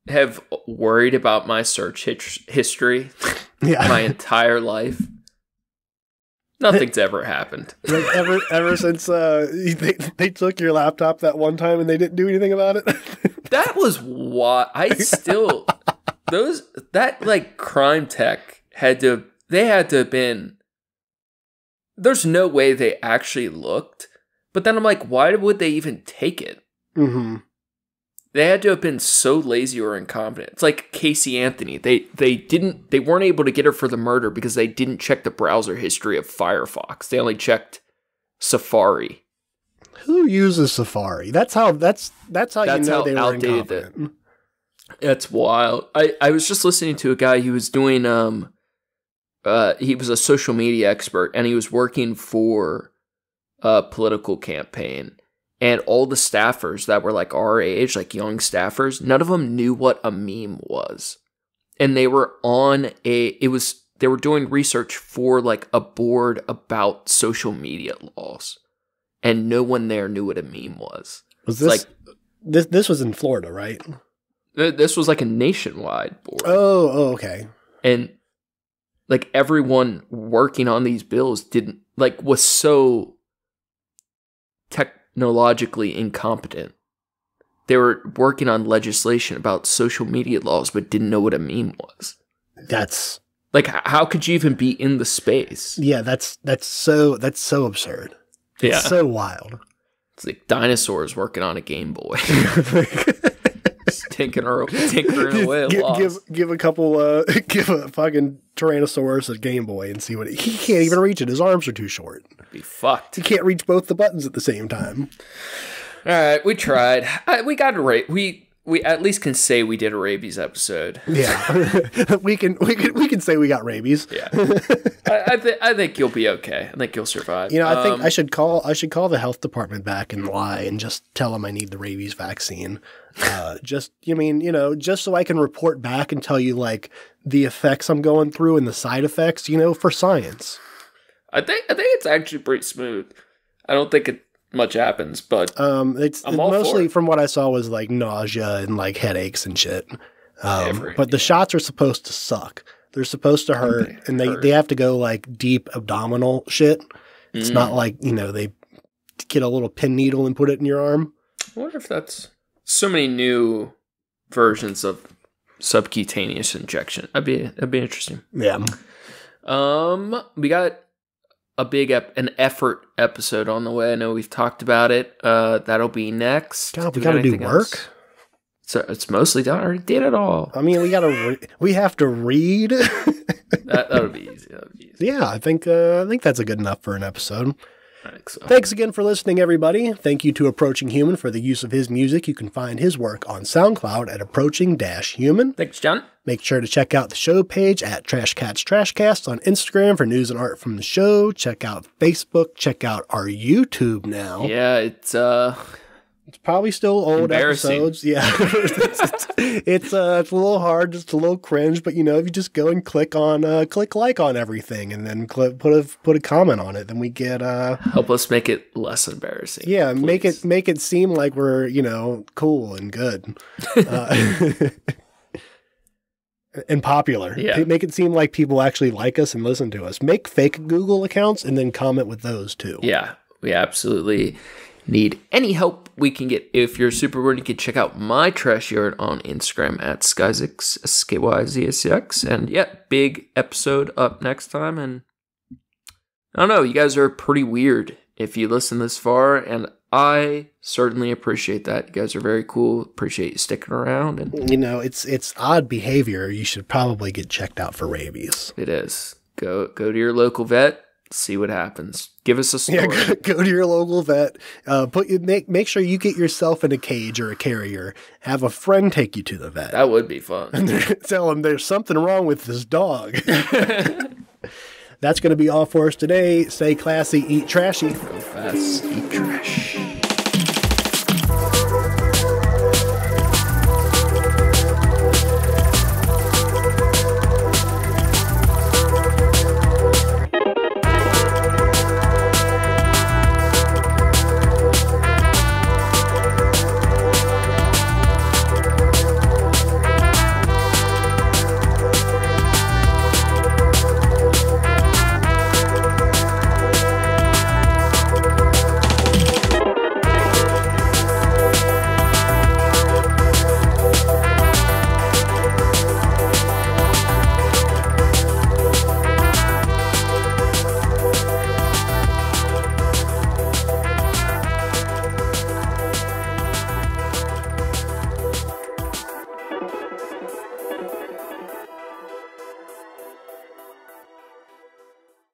have worried about my search history my entire life. Nothing's ever happened. Like ever since they took your laptop that one time and they didn't do anything about it. That was what that crime tech had to have been. There's no way they actually looked, but then I'm like, why would they even take it? Mm-hmm. They had to have been so lazy or incompetent. It's like Casey Anthony. They weren't able to get her for the murder because they didn't check the browser history of Firefox. They only checked Safari. Who uses Safari? That's how they were incompetent. That's wild. I was just listening to a guy who was doing he was a social media expert and he was working for a political campaign. And all the staffers that were like our age, like young staffers, none of them knew what a meme was. And they were they were doing research for like a board about social media laws. And no one there knew what a meme was. Was this this was in Florida, right? This was like a nationwide board. Oh, okay. And like everyone working on these bills was so technologically incompetent. They were working on legislation about social media laws, but didn't know what a meme was. That's like, how could you even be in the space? Yeah, that's so absurd. It's so wild. It's like dinosaurs working on a Game Boy. Just tinkering away at laws. Give a fucking Tyrannosaurus a Game Boy and see what he can't even reach it. His arms are too short. Be fucked. He can't reach both the buttons at the same time. All right, we tried. We got a rate. We at least can say we did a rabies episode. Yeah, we can say we got rabies. Yeah, I think you'll be okay. I think you'll survive. I think I should call the health department back and lie and just tell them I need the rabies vaccine. Just so I can report back and tell you like the effects I'm going through and the side effects. For science. I think it's actually pretty smooth. I don't think much happens, but it's mostly from what I saw was like nausea and like headaches and shit. But the shots are supposed to suck. They're supposed to hurt, and they have to go like deep abdominal shit. It's not like they get a little pin needle and put it in your arm. I wonder if that's so many new versions of subcutaneous injection. That'd be interesting. Yeah. We got a big an effort episode on the way. I know we've talked about it. That'll be next. God, we got to do work. So it's mostly done. I already did it all. I mean, we have to read. That'll be easy. Yeah, I think that's a good enough for an episode. I think so. Thanks again for listening, everybody. Thank you to Approaching Human for the use of his music. You can find his work on SoundCloud at Approaching-Human. Thanks, John. Make sure to check out the show page at Trash Cats Trashcast on Instagram for news and art from the show. Check out Facebook. Check out our YouTube now. Yeah, it's probably still old episodes. Yeah. It's a little hard, just a little cringe, but if you just go and click like on everything and then put a comment on it, then we get help us make it less embarrassing. Yeah, please. make it seem like we're, cool and good. And popular. Yeah. Make it seem like people actually like us and listen to us. Make fake Google accounts and then comment with those too. Yeah, we absolutely need any help we can get. If you're super weird, you can check out my trash yard on Instagram at Skyzix, SKYZSX. And yeah, big episode up next time. And I don't know, you guys are pretty weird if you listen this far, and I certainly appreciate that. You guys are very cool. Appreciate you sticking around. And it's odd behavior. You should probably get checked out for rabies. It is. Go to your local vet. See what happens. Give us a story. Yeah, go to your local vet. Make sure you get yourself in a cage or a carrier. Have a friend take you to the vet. That would be fun. And tell them there's something wrong with this dog. That's going to be all for us today. Stay classy, eat trashy. Go fast, eat trash.